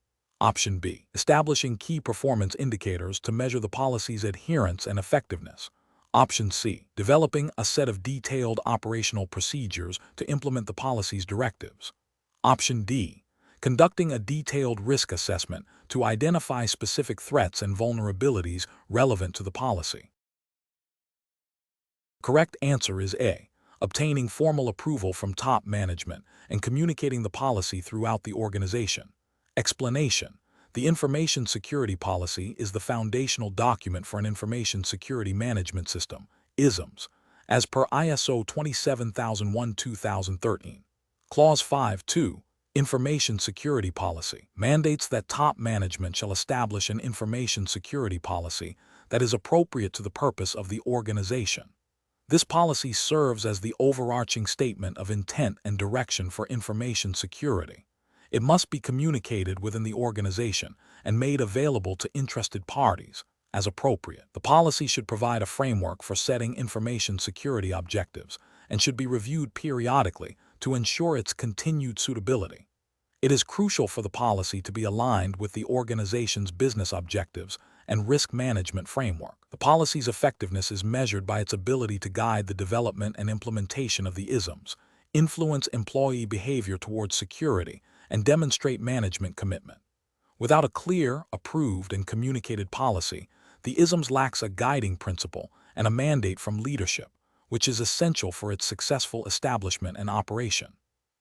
Option B. Establishing key performance indicators to measure the policy's adherence and effectiveness. Option C. Developing a set of detailed operational procedures to implement the policy's directives. Option D. Conducting a detailed risk assessment to identify specific threats and vulnerabilities relevant to the policy. Correct answer is A. Obtaining formal approval from top management and communicating the policy throughout the organization. Explanation. The Information Security Policy is the foundational document for an information security management system, ISMS, as per ISO 27001-2013. Clause 5.2. Information Security Policy mandates that top management shall establish an information security policy that is appropriate to the purpose of the organization. This policy serves as the overarching statement of intent and direction for information security. It must be communicated within the organization and made available to interested parties as appropriate. The policy should provide a framework for setting information security objectives and should be reviewed periodically to ensure its continued suitability. It is crucial for the policy to be aligned with the organization's business objectives and risk management framework. The policy's effectiveness is measured by its ability to guide the development and implementation of the ISMS, influence employee behavior towards security, and demonstrate management commitment. Without a clear, approved, and communicated policy, the ISMS lacks a guiding principle and a mandate from leadership, which is essential for its successful establishment and operation.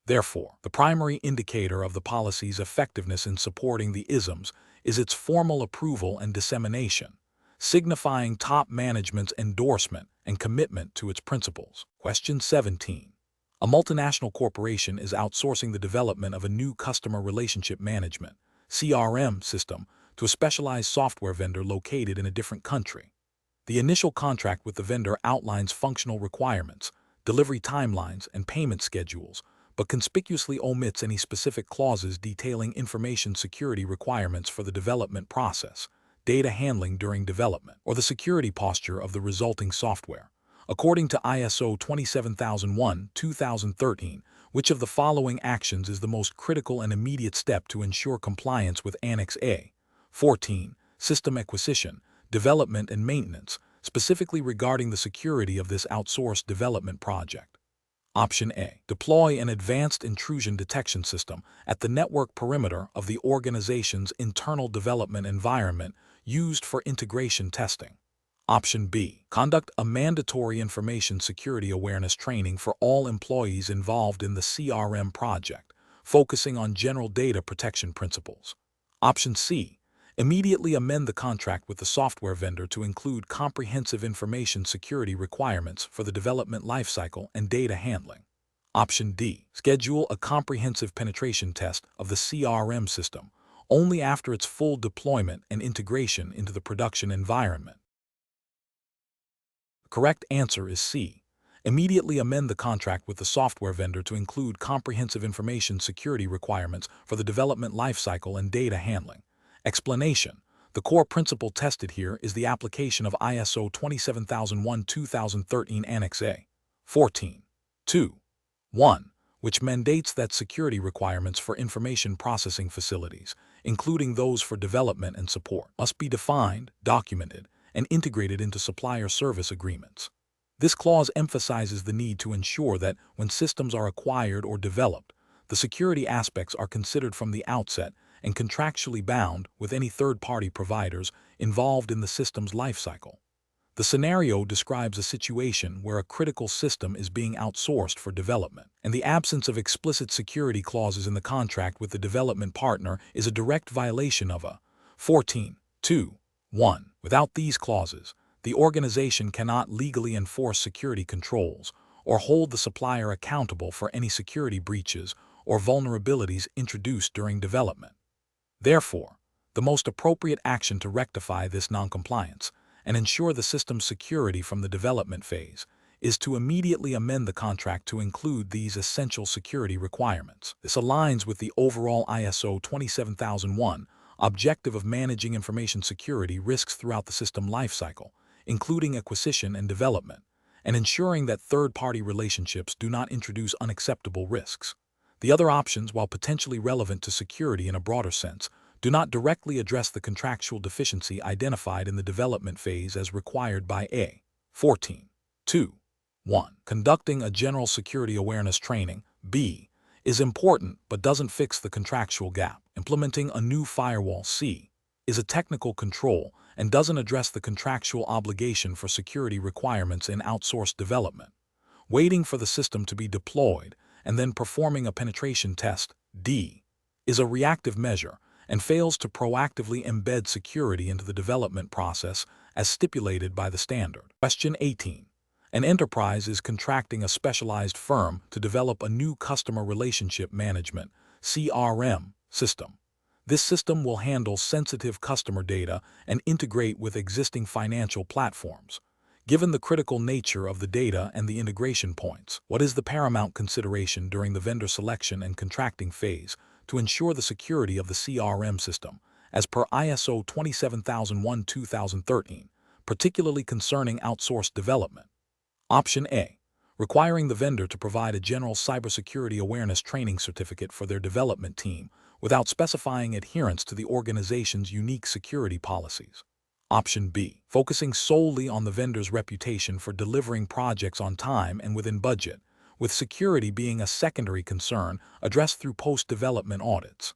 Therefore, the primary indicator of the policy's effectiveness in supporting the ISMS is its formal approval and dissemination, signifying top management's endorsement and commitment to its principles. Question 17. A multinational corporation is outsourcing the development of a new customer relationship management (CRM) system to a specialized software vendor located in a different country. The initial contract with the vendor outlines functional requirements, delivery timelines, and payment schedules, but conspicuously omits any specific clauses detailing information security requirements for the development process, data handling during development, or the security posture of the resulting software. According to ISO 27001-2013, which of the following actions is the most critical and immediate step to ensure compliance with Annex A? 14. System acquisition, development, and maintenance, specifically regarding the security of this outsourced development project. Option A. Deploy an advanced intrusion detection system at the network perimeter of the organization's internal development environment used for integration testing. Option B. Conduct a mandatory information security awareness training for all employees involved in the CRM project, focusing on general data protection principles. Option C. Immediately amend the contract with the software vendor to include comprehensive information security requirements for the development lifecycle and data handling. Option D. Schedule a comprehensive penetration test of the CRM system only after its full deployment and integration into the production environment. The correct answer is C. Immediately amend the contract with the software vendor to include comprehensive information security requirements for the development lifecycle and data handling. Explanation. The core principle tested here is the application of ISO 27001-2013 Annex A. 14.2.1, which mandates that security requirements for information processing facilities, including those for development and support, must be defined, documented, and integrated into supplier service agreements. This clause emphasizes the need to ensure that when systems are acquired or developed, the security aspects are considered from the outset and contractually bound with any third-party providers involved in the system's lifecycle. The scenario describes a situation where a critical system is being outsourced for development, and the absence of explicit security clauses in the contract with the development partner is a direct violation of a 14.2.1. Without these clauses, the organization cannot legally enforce security controls or hold the supplier accountable for any security breaches or vulnerabilities introduced during development. Therefore, the most appropriate action to rectify this noncompliance and ensure the system's security from the development phase is to immediately amend the contract to include these essential security requirements. This aligns with the overall ISO 27001 objective of managing information security risks throughout the system lifecycle, including acquisition and development, and ensuring that third-party relationships do not introduce unacceptable risks. The other options, while potentially relevant to security in a broader sense, do not directly address the contractual deficiency identified in the development phase as required by A. 14.2. 1. Conducting a general security awareness training, B, is important but doesn't fix the contractual gap. Implementing a new firewall, C, is a technical control and doesn't address the contractual obligation for security requirements in outsourced development. Waiting for the system to be deployed and then performing a penetration test, D, is a reactive measure and fails to proactively embed security into the development process as stipulated by the standard. Question 18. An enterprise is contracting a specialized firm to develop a new customer relationship management (CRM) system. This system will handle sensitive customer data and integrate with existing financial platforms. Given the critical nature of the data and the integration points, what is the paramount consideration during the vendor selection and contracting phase to ensure the security of the CRM system, as per ISO 27001:2013, particularly concerning outsourced development? Option A. Requiring the vendor to provide a general cybersecurity awareness training certificate for their development team without specifying adherence to the organization's unique security policies. Option B. Focusing solely on the vendor's reputation for delivering projects on time and within budget, with security being a secondary concern addressed through post-development audits.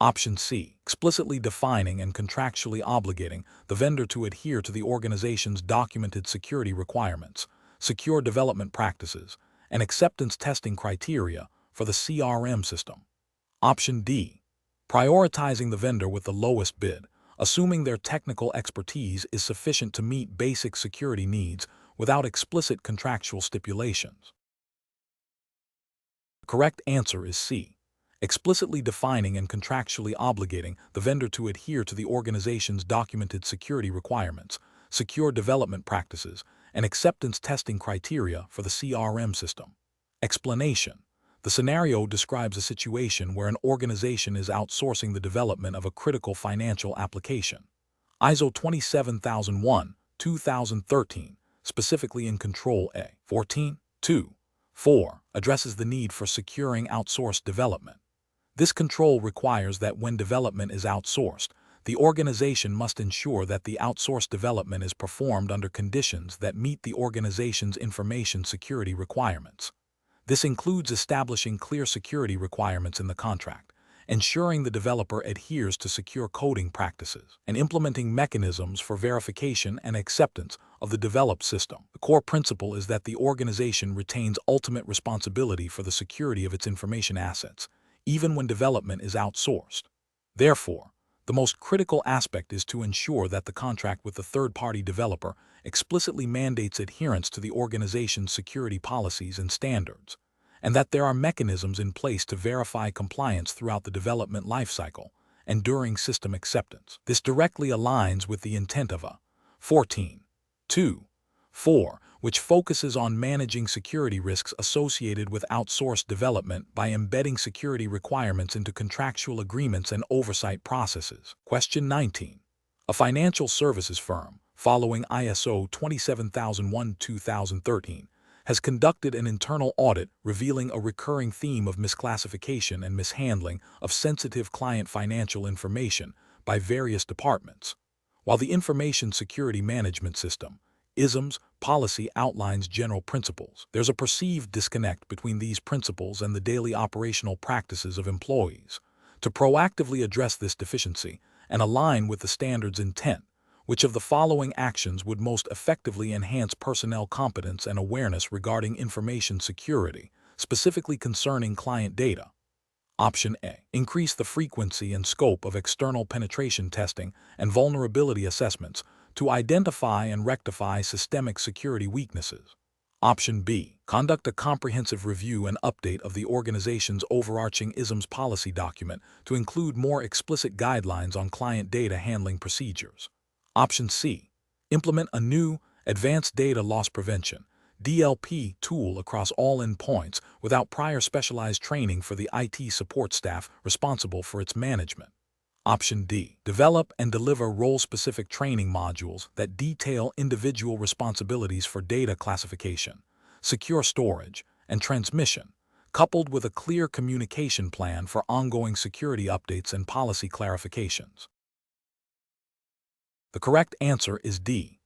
Option C. Explicitly defining and contractually obligating the vendor to adhere to the organization's documented security requirements, secure development practices, and acceptance testing criteria for the CRM system. Option D. Prioritizing the vendor with the lowest bid, assuming their technical expertise is sufficient to meet basic security needs without explicit contractual stipulations. The correct answer is C. Explicitly defining and contractually obligating the vendor to adhere to the organization's documented security requirements, secure development practices, and acceptance testing criteria for the CRM system. Explanation. The scenario describes a situation where an organization is outsourcing the development of a critical financial application. ISO 27001:2013, specifically in Control A. 14.2.4, addresses the need for securing outsourced development. This control requires that when development is outsourced, the organization must ensure that the outsourced development is performed under conditions that meet the organization's information security requirements. This includes establishing clear security requirements in the contract, ensuring the developer adheres to secure coding practices, and implementing mechanisms for verification and acceptance of the developed system. The core principle is that the organization retains ultimate responsibility for the security of its information assets, even when development is outsourced. Therefore, the most critical aspect is to ensure that the contract with the third-party developer explicitly mandates adherence to the organization's security policies and standards, and that there are mechanisms in place to verify compliance throughout the development lifecycle and during system acceptance. This directly aligns with the intent of a 14.2.4, which focuses on managing security risks associated with outsourced development by embedding security requirements into contractual agreements and oversight processes. Question 19. A financial services firm, following ISO 27001:2013, has conducted an internal audit revealing a recurring theme of misclassification and mishandling of sensitive client financial information by various departments. While the Information Security Management System (ISMS) policy outlines general principles, there's a perceived disconnect between these principles and the daily operational practices of employees. To proactively address this deficiency and align with the standard's intent, which of the following actions would most effectively enhance personnel competence and awareness regarding information security, specifically concerning client data? Option A. Increase the frequency and scope of external penetration testing and vulnerability assessments to identify and rectify systemic security weaknesses. Option B. Conduct a comprehensive review and update of the organization's overarching ISMS policy document to include more explicit guidelines on client data handling procedures. Option C. Implement a new Advanced Data Loss Prevention (DLP) tool across all endpoints without prior specialized training for the IT support staff responsible for its management. Option D. Develop and deliver role-specific training modules that detail individual responsibilities for data classification, secure storage, and transmission, coupled with a clear communication plan for ongoing security updates and policy clarifications. The correct answer is D.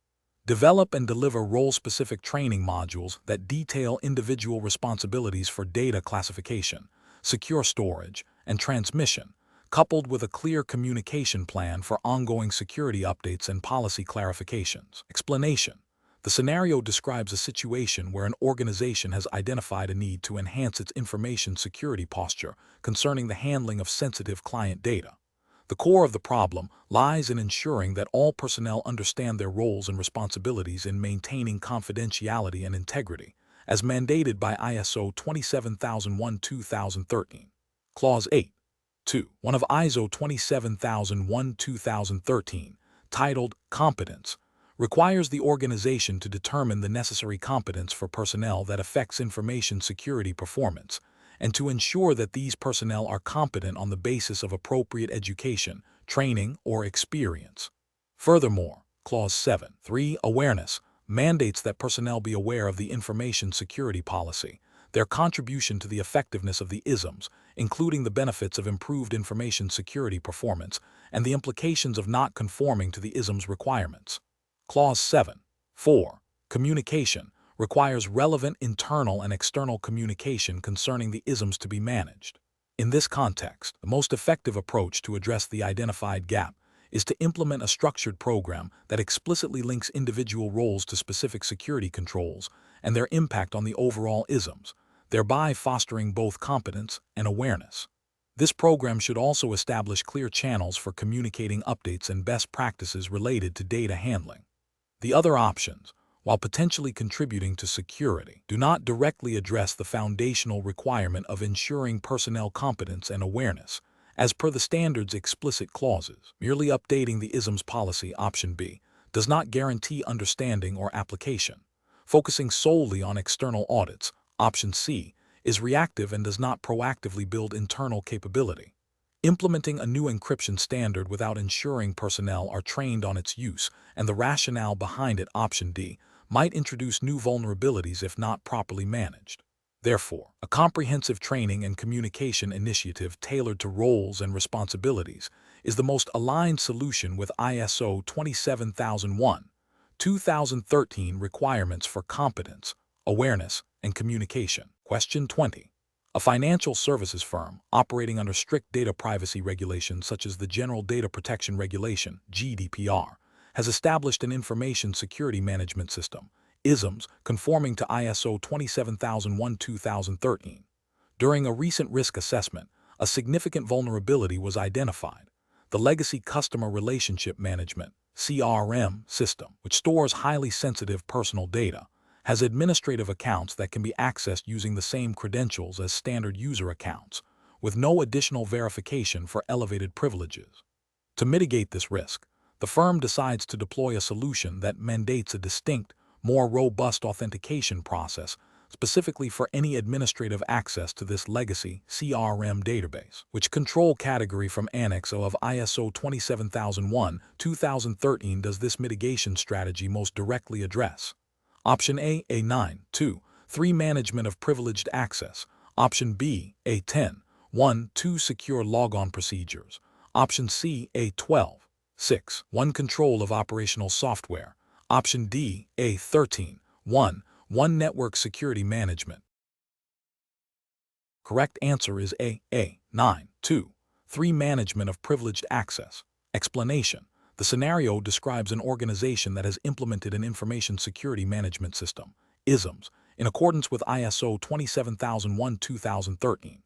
Develop and deliver role-specific training modules that detail individual responsibilities for data classification, secure storage, and transmission, coupled with a clear communication plan for ongoing security updates and policy clarifications. Explanation. The scenario describes a situation where an organization has identified a need to enhance its information security posture concerning the handling of sensitive client data. The core of the problem lies in ensuring that all personnel understand their roles and responsibilities in maintaining confidentiality and integrity, as mandated by ISO 27001-2013. Clause 8.2.1 of ISO 27001-2013, titled Competence, requires the organization to determine the necessary competence for personnel that affects information security performance, and to ensure that these personnel are competent on the basis of appropriate education, training, or experience. Furthermore, Clause 7.3 Awareness mandates that personnel be aware of the information security policy, their contribution to the effectiveness of the ISMs, including the benefits of improved information security performance, and the implications of not conforming to the ISM's requirements. Clause 7.4 Communication requires relevant internal and external communication concerning the ISMs to be managed. In this context, the most effective approach to address the identified gap is to implement a structured program that explicitly links individual roles to specific security controls and their impact on the overall ISMs, thereby fostering both competence and awareness. This program should also establish clear channels for communicating updates and best practices related to data handling. The other options, while potentially contributing to security, do not directly address the foundational requirement of ensuring personnel competence and awareness, as per the standard's explicit clauses. Merely updating the ISM's policy, option B, does not guarantee understanding or application. Focusing solely on external audits, option C, is reactive and does not proactively build internal capability. Implementing a new encryption standard without ensuring personnel are trained on its use and the rationale behind it, option D, might introduce new vulnerabilities if not properly managed. Therefore, a comprehensive training and communication initiative tailored to roles and responsibilities is the most aligned solution with ISO 27001-2013 requirements for competence, awareness, and communication. Question 20. A financial services firm operating under strict data privacy regulations such as the General Data Protection Regulation, GDPR, has established an information security management system, ISMS, conforming to ISO 27001-2013. During a recent risk assessment, a significant vulnerability was identified. The legacy customer relationship management, CRM, system, which stores highly sensitive personal data, has administrative accounts that can be accessed using the same credentials as standard user accounts, with no additional verification for elevated privileges. To mitigate this risk, the firm decides to deploy a solution that mandates a distinct, more robust authentication process specifically for any administrative access to this legacy CRM database, which control category from Annex O of ISO 27001-2013 does this mitigation strategy most directly address. Option A, A9.2.3 Management of Privileged Access. Option B, A10.1.2 Secure Logon Procedures. Option C, A12.6.1 Control of Operational Software. Option D, A13.1.1 Network Security Management. Correct answer is A9.2.3 Management of Privileged Access. Explanation. The scenario describes an organization that has implemented an information security management system, ISMS, in accordance with ISO 27001-2013.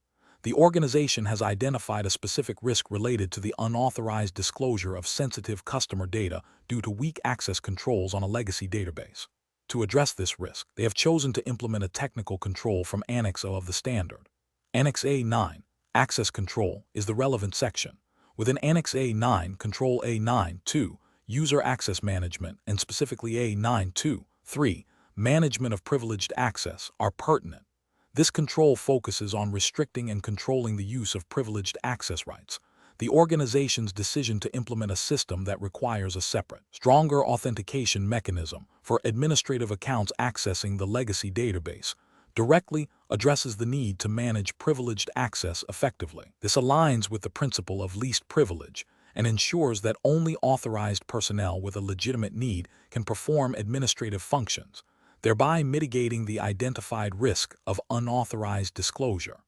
The organization has identified a specific risk related to the unauthorized disclosure of sensitive customer data due to weak access controls on a legacy database. To address this risk, they have chosen to implement a technical control from Annex O of the standard. Annex A9, Access Control, is the relevant section. Within Annex A9, Control A9.2, User Access Management, and specifically A9.2.3, Management of Privileged Access, are pertinent. This control focuses on restricting and controlling the use of privileged access rights. The organization's decision to implement a system that requires a separate, stronger authentication mechanism for administrative accounts accessing the legacy database directly addresses the need to manage privileged access effectively. This aligns with the principle of least privilege and ensures that only authorized personnel with a legitimate need can perform administrative functions, thereby mitigating the identified risk of unauthorized disclosure.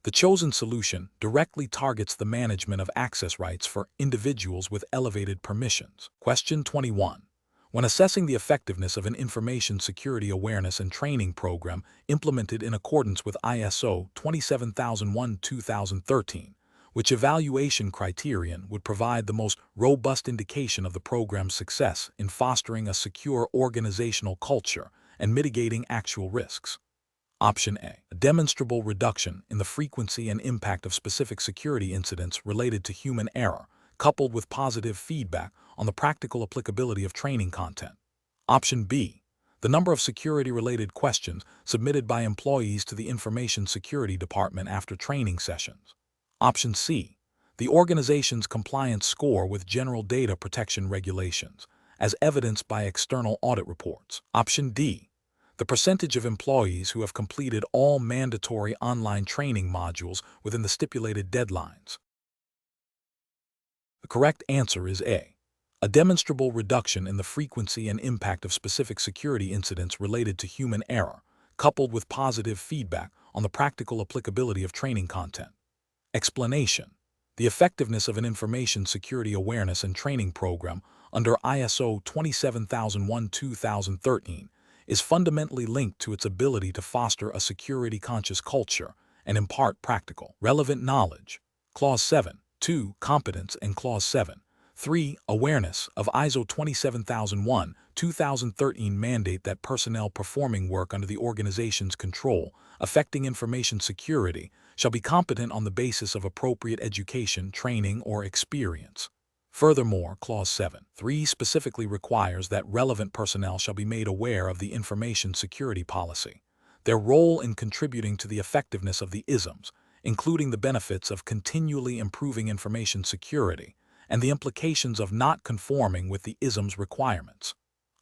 The chosen solution directly targets the management of access rights for individuals with elevated permissions. Question 21. When assessing the effectiveness of an information security awareness and training program implemented in accordance with ISO 27001-2013, which evaluation criterion would provide the most robust indication of the program's success in fostering a secure organizational culture and mitigating actual risks? Option A. A demonstrable reduction in the frequency and impact of specific security incidents related to human error, coupled with positive feedback on the practical applicability of training content. Option B. The number of security-related questions submitted by employees to the Information Security Department after training sessions. Option C. The organization's compliance score with general data protection regulations, as evidenced by external audit reports. Option D. The percentage of employees who have completed all mandatory online training modules within the stipulated deadlines. The correct answer is A. A demonstrable reduction in the frequency and impact of specific security incidents related to human error, coupled with positive feedback on the practical applicability of training content. Explanation. The effectiveness of an information security awareness and training program under ISO 27001-2013 is fundamentally linked to its ability to foster a security-conscious culture and impart practical, relevant knowledge. Clause 7. 2. Competence, and Clause 7. 3. Awareness of ISO 27001-2013 mandate that personnel performing work under the organization's control affecting information security shall be competent on the basis of appropriate education, training, or experience. Furthermore, Clause 7.3 specifically requires that relevant personnel shall be made aware of the information security policy, their role in contributing to the effectiveness of the ISMs, including the benefits of continually improving information security, and the implications of not conforming with the ISM's requirements.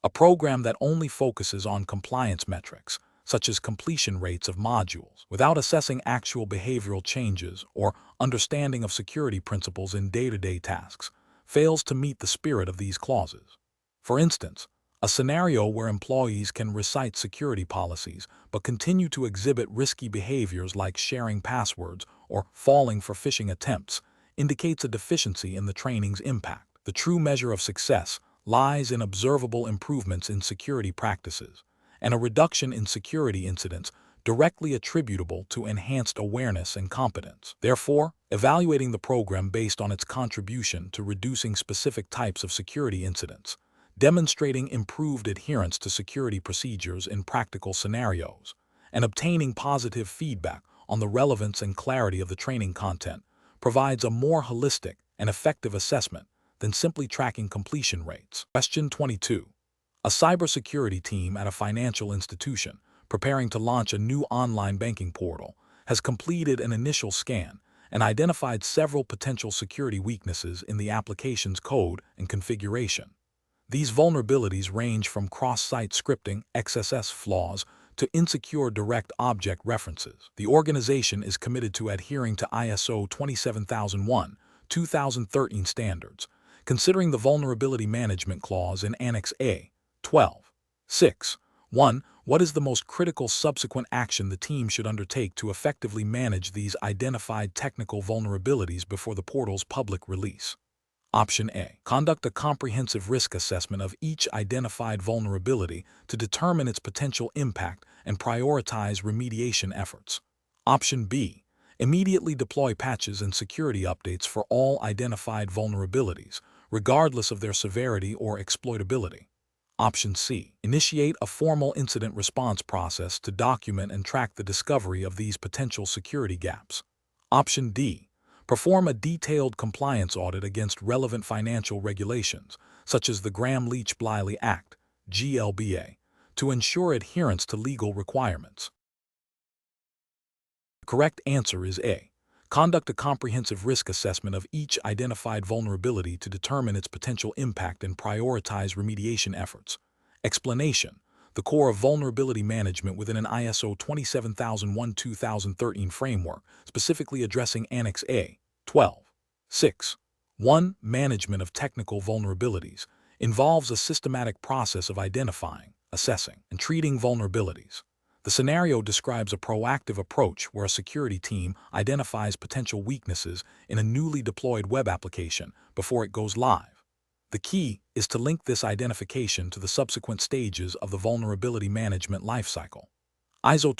A program that only focuses on compliance metrics, such as completion rates of modules, without assessing actual behavioral changes or understanding of security principles in day-to-day tasks, fails to meet the spirit of these clauses. For instance, a scenario where employees can recite security policies but continue to exhibit risky behaviors like sharing passwords or falling for phishing attempts indicates a deficiency in the training's impact. The true measure of success lies in observable improvements in security practices and a reduction in security incidents directly attributable to enhanced awareness and competence. Therefore, evaluating the program based on its contribution to reducing specific types of security incidents, demonstrating improved adherence to security procedures in practical scenarios, and obtaining positive feedback on the relevance and clarity of the training content provides a more holistic and effective assessment than simply tracking completion rates. Question 22. A cybersecurity team at a financial institution preparing to launch a new online banking portal has completed an initial scan and identified several potential security weaknesses in the application's code and configuration. These vulnerabilities range from cross-site scripting (XSS) flaws to insecure direct object references. The organization is committed to adhering to ISO 27001-2013 standards, considering the Vulnerability Management Clause in Annex A. 12.6. 1. What is the most critical subsequent action the team should undertake to effectively manage these identified technical vulnerabilities before the portal's public release? Option A. Conduct a comprehensive risk assessment of each identified vulnerability to determine its potential impact and prioritize remediation efforts. Option B. Immediately deploy patches and security updates for all identified vulnerabilities, regardless of their severity or exploitability. Option C. Initiate a formal incident response process to document and track the discovery of these potential security gaps. Option D. Perform a detailed compliance audit against relevant financial regulations, such as the Gramm-Leach-Bliley Act, GLBA, to ensure adherence to legal requirements. The correct answer is A. Conduct a comprehensive risk assessment of each identified vulnerability to determine its potential impact and prioritize remediation efforts. Explanation. the core of vulnerability management within an ISO 27001-2013 framework, specifically addressing Annex A. 12. 6. 1. Management of technical vulnerabilities involves a systematic process of identifying, assessing, and treating vulnerabilities. The scenario describes a proactive approach where a security team identifies potential weaknesses in a newly deployed web application before it goes live. The key is to link this identification to the subsequent stages of the vulnerability management lifecycle. ISO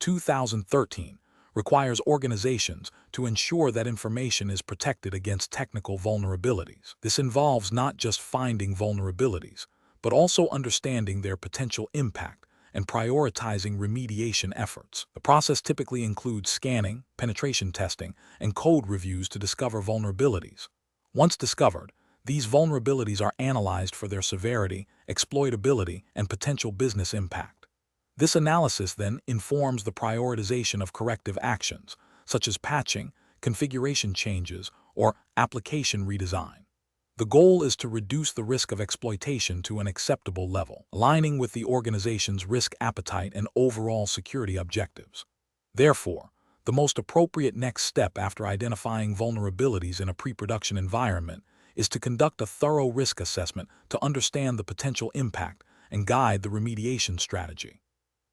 27001-2013 requires organizations to ensure that information is protected against technical vulnerabilities. This involves not just finding vulnerabilities, but also understanding their potential impact and prioritizing remediation efforts. The process typically includes scanning, penetration testing, and code reviews to discover vulnerabilities. Once discovered, these vulnerabilities are analyzed for their severity, exploitability, and potential business impact. This analysis then informs the prioritization of corrective actions, such as patching, configuration changes, or application redesign. The goal is to reduce the risk of exploitation to an acceptable level, aligning with the organization's risk appetite and overall security objectives. Therefore, the most appropriate next step after identifying vulnerabilities in a pre-production environment is to conduct a thorough risk assessment to understand the potential impact and guide the remediation strategy.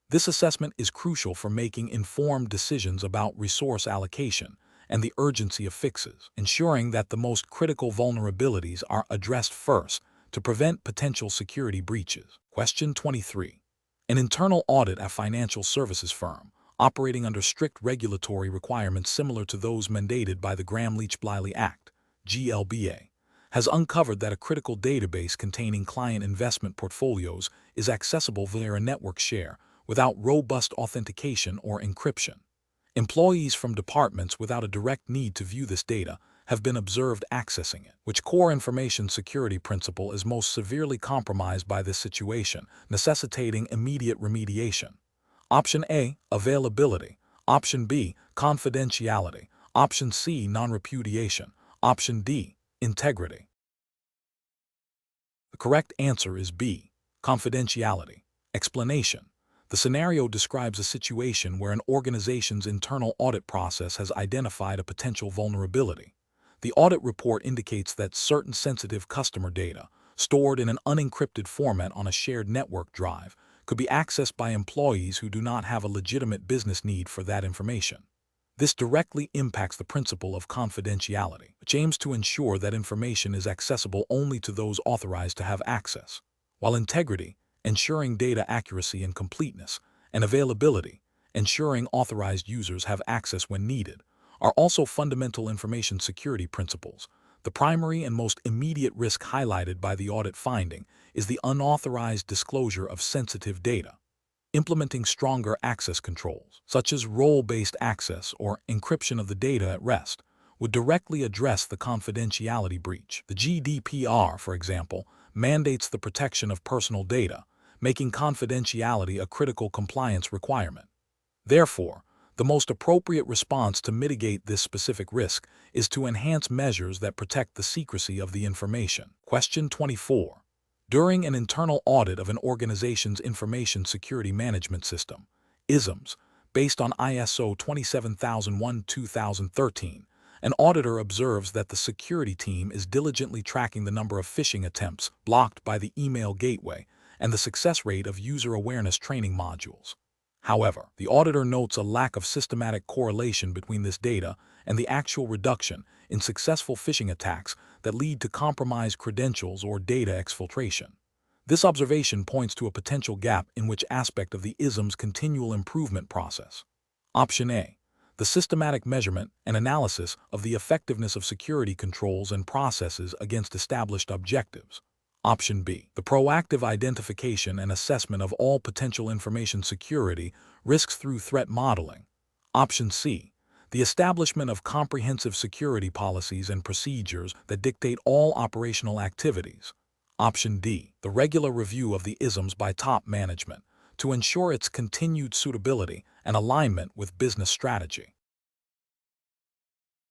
This assessment is crucial for making informed decisions about resource allocation and the urgency of fixes, ensuring that the most critical vulnerabilities are addressed first to prevent potential security breaches. Question 23. An internal audit at a financial services firm, operating under strict regulatory requirements similar to those mandated by the Gramm-Leach-Bliley Act, GLBA, has uncovered that a critical database containing client investment portfolios is accessible via a network share without robust authentication or encryption. Employees from departments without a direct need to view this data have been observed accessing it, which core information security principle is most severely compromised by this situation, necessitating immediate remediation. Option A, availability. Option B, confidentiality. Option C, non-repudiation. Option D, integrity. The correct answer is B, confidentiality. Explanation. The scenario describes a situation where an organization's internal audit process has identified a potential vulnerability. The audit report indicates that certain sensitive customer data, stored in an unencrypted format on a shared network drive, could be accessed by employees who do not have a legitimate business need for that information. This directly impacts the principle of confidentiality, which aims to ensure that information is accessible only to those authorized to have access, while integrity, ensuring data accuracy and completeness, and availability, ensuring authorized users have access when needed, are also fundamental information security principles. The primary and most immediate risk highlighted by the audit finding is the unauthorized disclosure of sensitive data. Implementing stronger access controls, such as role-based access or encryption of the data at rest, would directly address the confidentiality breach. The GDPR, for example, mandates the protection of personal data, making confidentiality a critical compliance requirement. Therefore, the most appropriate response to mitigate this specific risk is to enhance measures that protect the secrecy of the information. Question 24. During an internal audit of an organization's information security management system, ISMS, based on ISO 27001-2013, an auditor observes that the security team is diligently tracking the number of phishing attempts blocked by the email gateway and the success rate of user awareness training modules. However, the auditor notes a lack of systematic correlation between this data and the actual reduction in successful phishing attacks that lead to compromised credentials or data exfiltration. This observation points to a potential gap in which aspect of the ISM's continual improvement process. Option A, the systematic measurement and analysis of the effectiveness of security controls and processes against established objectives. Option B, the proactive identification and assessment of all potential information security risks through threat modeling. Option C, the establishment of comprehensive security policies and procedures that dictate all operational activities. Option D, the regular review of the ISMS by top management to ensure its continued suitability and alignment with business strategy.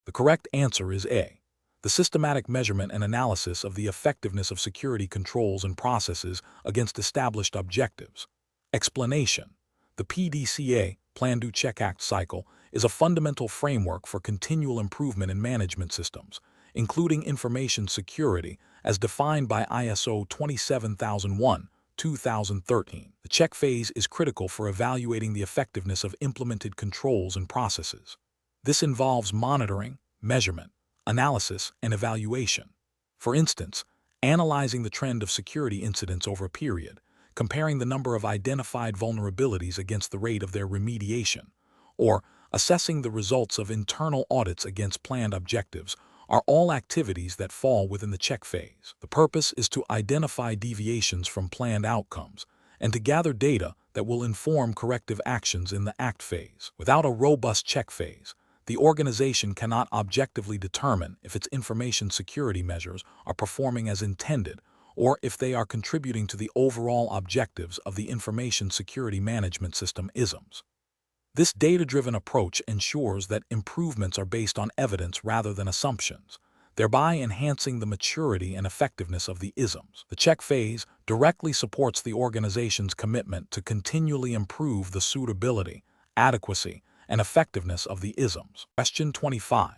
The correct answer is A, the systematic measurement and analysis of the effectiveness of security controls and processes against established objectives. Explanation: the PDCA, Plan Do Check Act cycle, is a fundamental framework for continual improvement in management systems, including information security as defined by ISO 27001:2013. The check phase is critical for evaluating the effectiveness of implemented controls and processes. This involves monitoring, measurement, analysis, and evaluation. For instance, analyzing the trend of security incidents over a period, comparing the number of identified vulnerabilities against the rate of their remediation, or assessing the results of internal audits against planned objectives are all activities that fall within the check phase. The purpose is to identify deviations from planned outcomes and to gather data that will inform corrective actions in the act phase. Without a robust check phase, the organization cannot objectively determine if its information security measures are performing as intended or if they are contributing to the overall objectives of the Information Security Management System (ISMS). This data-driven approach ensures that improvements are based on evidence rather than assumptions, thereby enhancing the maturity and effectiveness of the ISMS. The check phase directly supports the organization's commitment to continually improve the suitability, adequacy, and effectiveness of the ISMS. Question 25.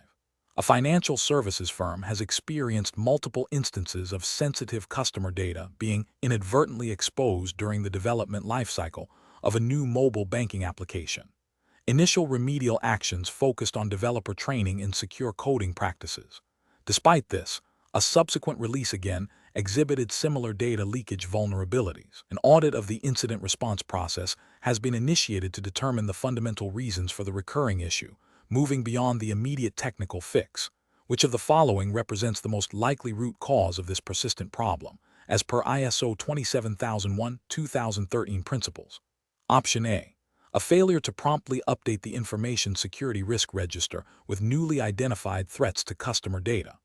A financial services firm has experienced multiple instances of sensitive customer data being inadvertently exposed during the development lifecycle of a new mobile banking application. Initial remedial actions focused on developer training in secure coding practices. Despite this, a subsequent release again exhibited similar data leakage vulnerabilities. An audit of the incident response process has been initiated to determine the fundamental reasons for the recurring issue, moving beyond the immediate technical fix. Which of the following represents the most likely root cause of this persistent problem, as per ISO 27001:2013 principles? Option A: a failure to promptly update the Information Security Risk Register with newly identified threats to customer data.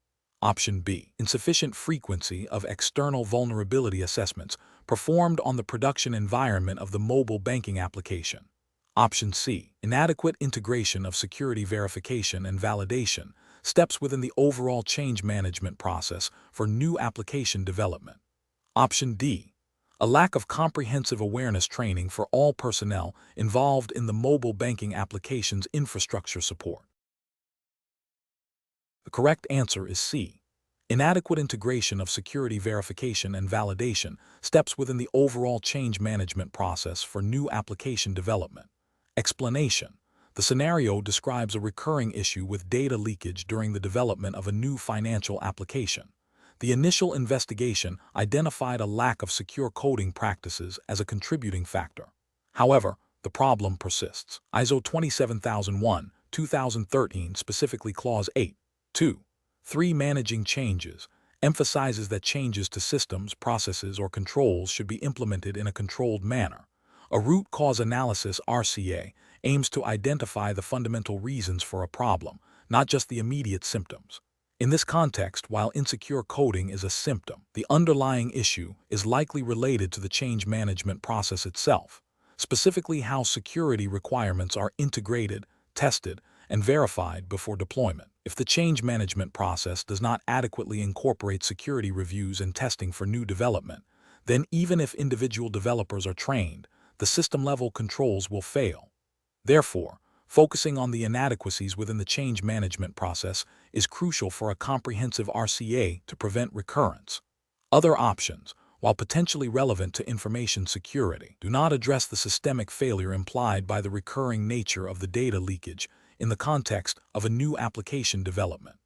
Option B: insufficient frequency of external vulnerability assessments performed on the production environment of the mobile banking application. Option C: inadequate integration of security verification and validation steps within the overall change management process for new application development. Option D: a lack of comprehensive awareness training for all personnel involved in the mobile banking application's infrastructure support. The correct answer is C. Inadequate integration of security verification and validation steps within the overall change management process for new application development. Explanation: the scenario describes a recurring issue with data leakage during the development of a new financial application. The initial investigation identified a lack of secure coding practices as a contributing factor. However, the problem persists. ISO 27001:2013, specifically Clause 8.2.3 Managing Changes, emphasizes that changes to systems, processes, or controls should be implemented in a controlled manner. A root cause analysis (RCA) aims to identify the fundamental reasons for a problem, not just the immediate symptoms. In this context, while insecure coding is a symptom, the underlying issue is likely related to the change management process itself, specifically how security requirements are integrated, tested, and verified before deployment. If the change management process does not adequately incorporate security reviews and testing for new development, then even if individual developers are trained, the system-level controls will fail. Therefore, focusing on the inadequacies within the change management process is crucial for a comprehensive RCA to prevent recurrence. Other options, while potentially relevant to information security, do not address the systemic failure implied by the recurring nature of the data leakage in the context of a new application development.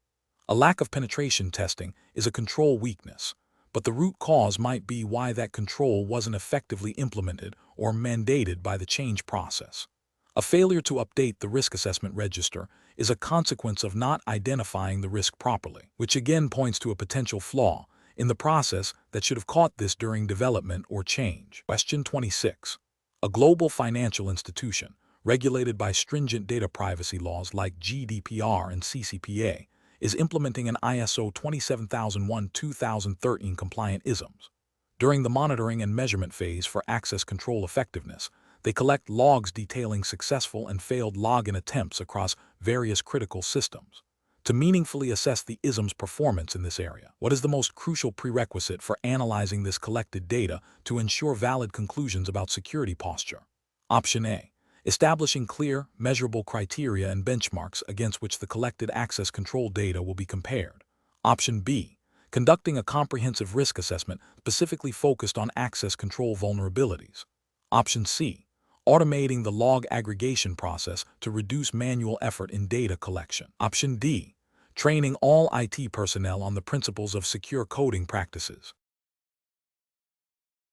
A lack of penetration testing is a control weakness, but the root cause might be why that control wasn't effectively implemented or mandated by the change process. A failure to update the risk assessment register is a consequence of not identifying the risk properly, which again points to a potential flaw in the process that should have caught this during development or change. Question 26. A global financial institution, regulated by stringent data privacy laws like GDPR and CCPA, is implementing an ISO 27001:2013 compliant ISMS. During the monitoring and measurement phase for access control effectiveness, they collect logs detailing successful and failed login attempts across various critical systems. To meaningfully assess the ISM's performance in this area, what is the most crucial prerequisite for analyzing this collected data to ensure valid conclusions about security posture? Option A. Establishing clear, measurable criteria and benchmarks against which the collected access control data will be compared. Option B. Conducting a comprehensive risk assessment specifically focused on access control vulnerabilities. Option C. Automating the log aggregation process to reduce manual effort in data collection. Option D. Training all IT personnel on the principles of secure coding practices.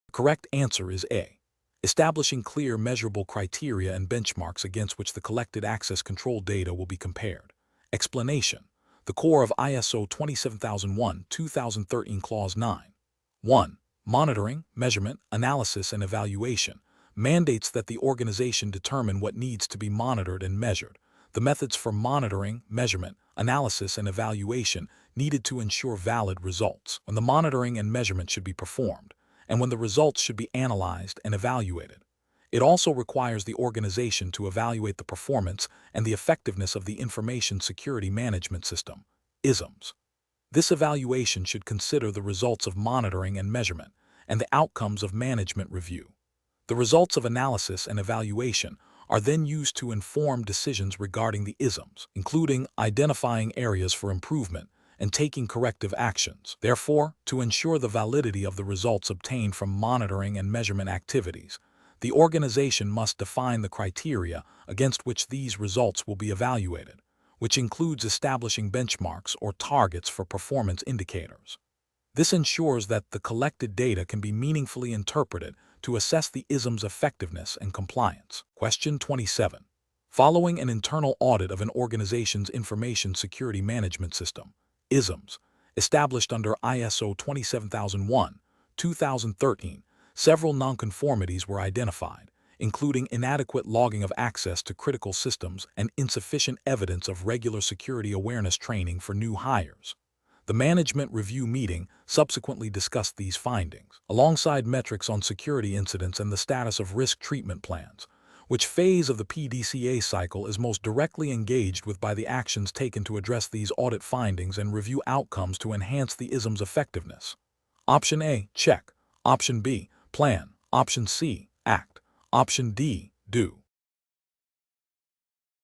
The correct answer is A. Establishing clear, measurable criteria and benchmarks against which the collected access control data will be compared. Explanation. The core of ISO 27001-2013 Clause 9. 1. Monitoring, measurement, analysis, and evaluation mandates that the organization determine what needs to be monitored and measured. The methods for monitoring, measurement, analysis, and evaluation needed to ensure valid results, when the monitoring and measurement should be performed, and when the results should be analyzed and evaluated. It also requires the organization to evaluate the performance and the effectiveness of the Information Security Management System, ISMS. This evaluation should consider the results of monitoring and measurement and the outcomes of management review. The results of analysis and evaluation are then used to inform decisions regarding the ISMS, including identifying areas for improvement and taking corrective actions. Therefore, to ensure the validity of the results obtained from monitoring and measurement activities, the organization must define the criteria against which these results will be evaluated, which includes establishing benchmarks or targets for performance indicators. This ensures that the collected data can be meaningfully interpreted to assess the ISM's effectiveness and compliance. Question 27. Following an internal audit of an organization's Information Security Management System, ISMS, established under ISO 27001-2013, several nonconformities were identified, including inadequate logging of access to critical systems and insufficient evidence of regular security awareness training for new hires. The management review meeting subsequently discussed these findings, alongside metrics on security incidents and the status of risk treatment plans. Which phase of the PDCA cycle is most directly engaged with by the actions taken to address these audit findings and review outcomes to enhance the ISM's effectiveness? Option A, check. Option B, plan. Option C, act. Option D, do.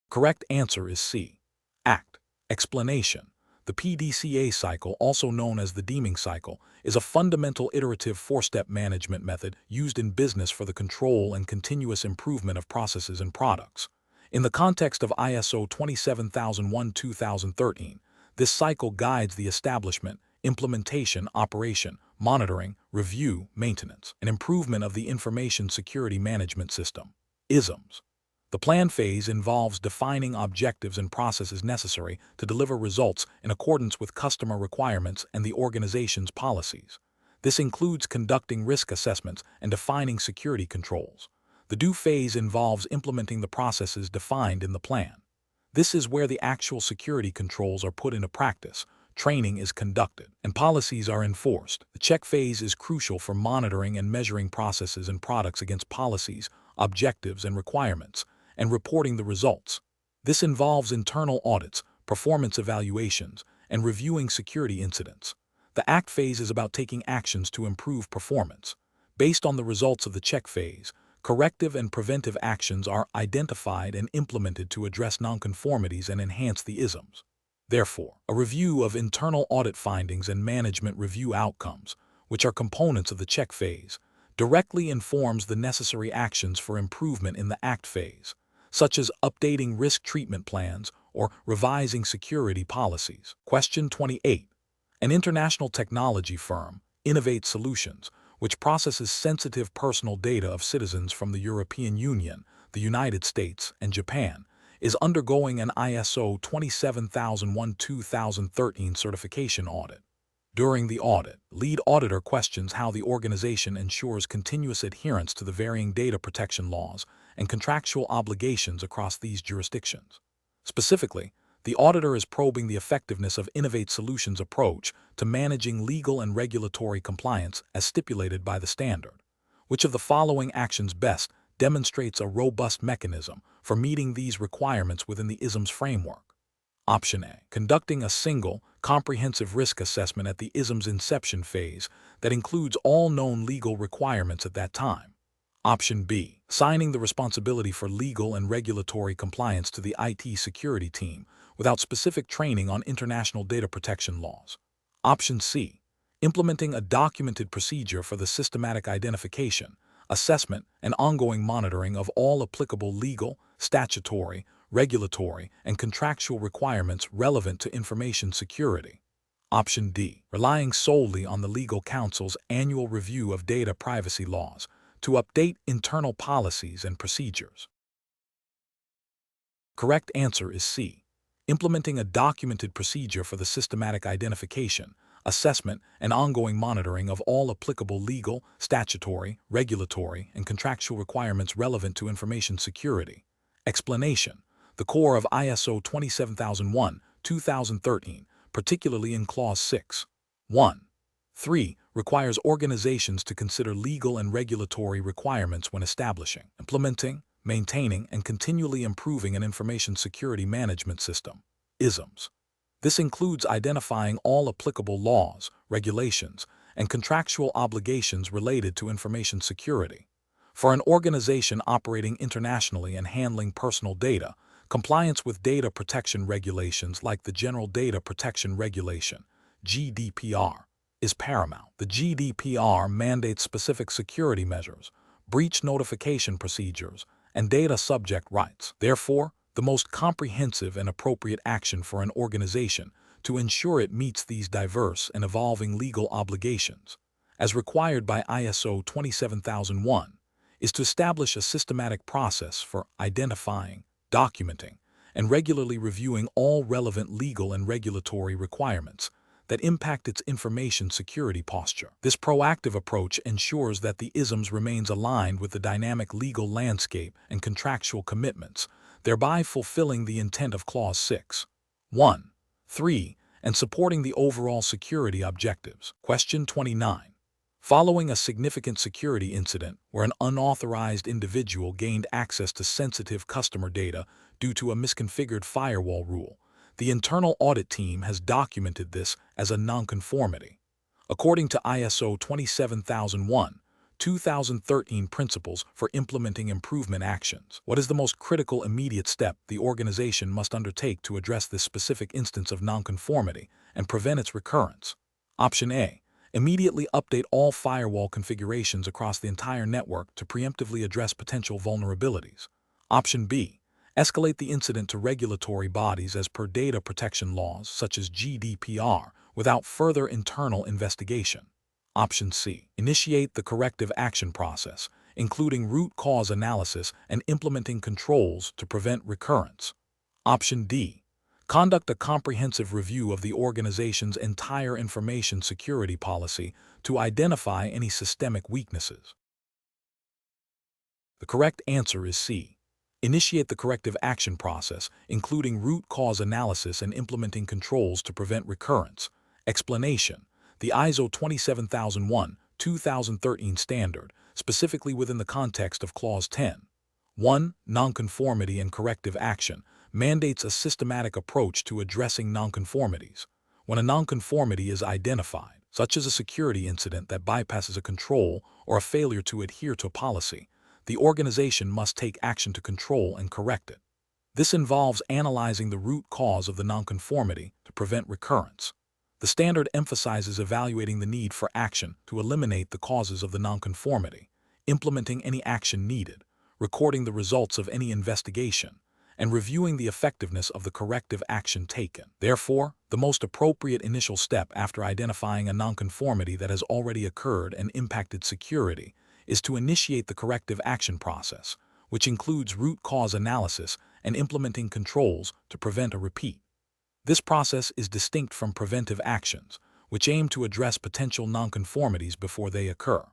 Correct answer is C, act. Explanation. The PDCA cycle, also known as the Deming cycle, is a fundamental iterative four-step management method used in business for the control and continuous improvement of processes and products. In the context of ISO 27001-2013, this cycle guides the establishment, implementation, operation, monitoring, review, maintenance, and improvement of the Information Security Management System, ISMS. The plan phase involves defining objectives and processes necessary to deliver results in accordance with customer requirements and the organization's policies. This includes conducting risk assessments and defining security controls. The do phase involves implementing the processes defined in the plan. This is where the actual security controls are put into practice, training is conducted, and policies are enforced. The check phase is crucial for monitoring and measuring processes and products against policies, objectives, and requirements, and reporting the results. This involves internal audits, performance evaluations, and reviewing security incidents. The act phase is about taking actions to improve performance. Based on the results of the check phase, corrective and preventive actions are identified and implemented to address nonconformities and enhance the ISMS. Therefore, a review of internal audit findings and management review outcomes, which are components of the check phase, directly informs the necessary actions for improvement in the act phase, such as updating risk treatment plans or revising security policies. Question 28. An international technology firm, Innovate Solutions, which processes sensitive personal data of citizens from the European Union, the United States, and Japan, is undergoing an ISO 27001-2013 certification audit. During the audit, lead auditor questions how the organization ensures continuous adherence to the varying data protection laws and contractual obligations across these jurisdictions. Specifically, the auditor is probing the effectiveness of Innovate Solutions' approach to managing legal and regulatory compliance as stipulated by the standard. Which of the following actions best demonstrates a robust mechanism for meeting these requirements within the ISMS framework? Option A. Conducting a single, comprehensive risk assessment at the ISM's inception phase that includes all known legal requirements at that time. Option B. Assigning the responsibility for legal and regulatory compliance to the IT security team without specific training on international data protection laws. Option C. Implementing a documented procedure for the systematic identification, assessment, and ongoing monitoring of all applicable legal, statutory, regulatory, and contractual requirements relevant to information security. Option D. Relying solely on the legal counsel's annual review of data privacy laws to update internal policies and procedures. Correct answer is C. Implementing a documented procedure for the systematic identification, assessment, and ongoing monitoring of all applicable legal, statutory, regulatory, and contractual requirements relevant to information security. Explanation: the core of ISO 27001:2013, particularly in Clause 6.1.3, requires organizations to consider legal and regulatory requirements when establishing, implementing, maintaining, and continually improving an information security management system, ISMS. This includes identifying all applicable laws, regulations, and contractual obligations related to information security. For an organization operating internationally and handling personal data, compliance with data protection regulations like the General Data Protection Regulation, GDPR, is paramount. The GDPR mandates specific security measures, breach notification procedures, and data subject rights. Therefore, the most comprehensive and appropriate action for an organization to ensure it meets these diverse and evolving legal obligations, as required by ISO 27001, is to establish a systematic process for identifying, documenting, and regularly reviewing all relevant legal and regulatory requirements that impact its information security posture. This proactive approach ensures that the ISMS remains aligned with the dynamic legal landscape and contractual commitments, thereby fulfilling the intent of Clause 6.1.3 and supporting the overall security objectives. Question 29. Following a significant security incident where an unauthorized individual gained access to sensitive customer data due to a misconfigured firewall rule, the internal audit team has documented this as a nonconformity. According to ISO 27001:2013 Principles for Implementing Improvement Actions, what is the most critical immediate step the organization must undertake to address this specific instance of nonconformity and prevent its recurrence? Option A. Immediately update all firewall configurations across the entire network to preemptively address potential vulnerabilities. Option B. Escalate the incident to regulatory bodies as per data protection laws such as GDPR without further internal investigation. Option C. Initiate the corrective action process, including root cause analysis and implementing controls to prevent recurrence. Option D. Conduct a comprehensive review of the organization's entire information security policy to identify any systemic weaknesses. The correct answer is C. Initiate the corrective action process, including root cause analysis and implementing controls to prevent recurrence. Explanation: the ISO 27001:2013 standard, specifically within the context of Clause 10.1, nonconformity and corrective action, mandates a systematic approach to addressing nonconformities. When a nonconformity is identified, such as a security incident that bypasses a control or a failure to adhere to a policy, the organization must take action to control and correct it. This involves analyzing the root cause of the nonconformity to prevent recurrence. The standard emphasizes evaluating the need for action to eliminate the causes of the nonconformity, implementing any action needed, recording the results of any investigation, and reviewing the effectiveness of the corrective action taken. Therefore, the most appropriate initial step after identifying a nonconformity that has already occurred and impacted security is to initiate the corrective action process, which includes root cause analysis and implementing controls to prevent a repeat. This process is distinct from preventive actions, which aim to address potential nonconformities before they occur.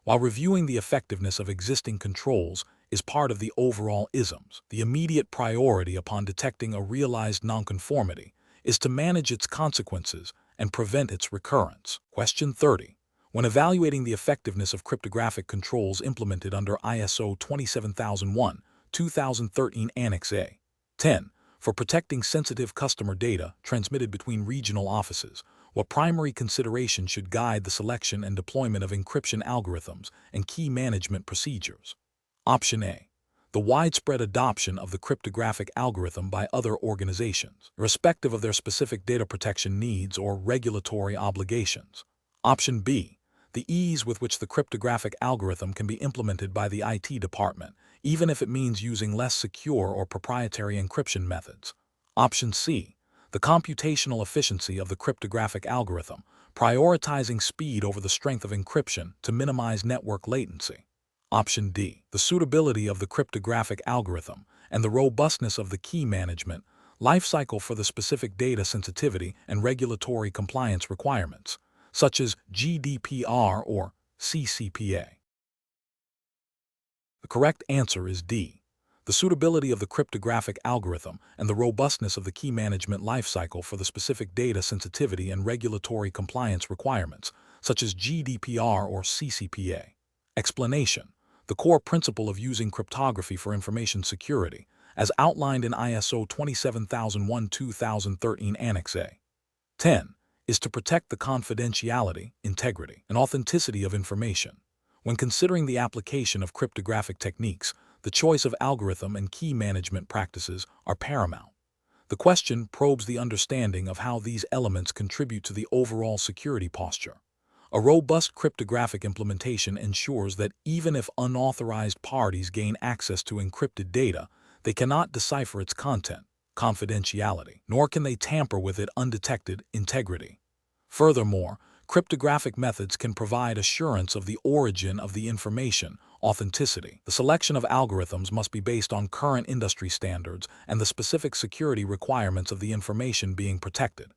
While reviewing the effectiveness of existing controls is part of the overall ISMS, the immediate priority upon detecting a realized nonconformity is to manage its consequences and prevent its recurrence. Question 30. When evaluating the effectiveness of cryptographic controls implemented under ISO 27001:2013 Annex A. 10, For protecting sensitive customer data transmitted between regional offices, what primary consideration should guide the selection and deployment of encryption algorithms and key management procedures? Option A. The widespread adoption of the cryptographic algorithm by other organizations, irrespective of their specific data protection needs or regulatory obligations. Option B. The ease with which the cryptographic algorithm can be implemented by the IT department, even if it means using less secure or proprietary encryption methods. Option C. The computational efficiency of the cryptographic algorithm, prioritizing speed over the strength of encryption to minimize network latency. Option D. The suitability of the cryptographic algorithm and the robustness of the key management lifecycle for the specific data sensitivity and regulatory compliance requirements, such as GDPR or CCPA. The correct answer is D. The suitability of the cryptographic algorithm and the robustness of the key management lifecycle for the specific data sensitivity and regulatory compliance requirements, such as GDPR or CCPA. Explanation: the core principle of using cryptography for information security, as outlined in ISO 27001-2013 Annex A. 10, is to protect the confidentiality, integrity, and authenticity of information. When considering the application of cryptographic techniques, the choice of algorithm and key management practices are paramount. The question probes the understanding of how these elements contribute to the overall security posture. A robust cryptographic implementation ensures that even if unauthorized parties gain access to encrypted data, they cannot decipher its content, confidentiality, nor can they tamper with it undetected, integrity. Furthermore, cryptographic methods can provide assurance of the origin of the information, authenticity. The selection of algorithms must be based on current industry standards and the specific security requirements of the information being protected.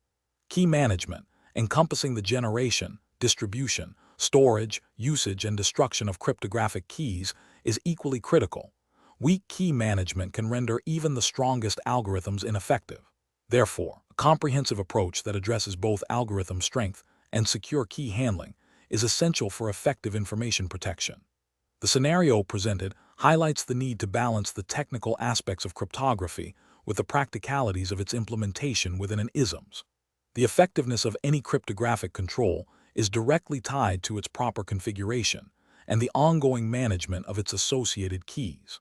Key management, encompassing the generation, distribution, storage, usage, and destruction of cryptographic keys, is equally critical. Weak key management can render even the strongest algorithms ineffective. Therefore, a comprehensive approach that addresses both algorithm strength and secure key handling is essential for effective information protection. The scenario presented highlights the need to balance the technical aspects of cryptography with the practicalities of its implementation within an ISMS. The effectiveness of any cryptographic control is directly tied to its proper configuration and the ongoing management of its associated keys.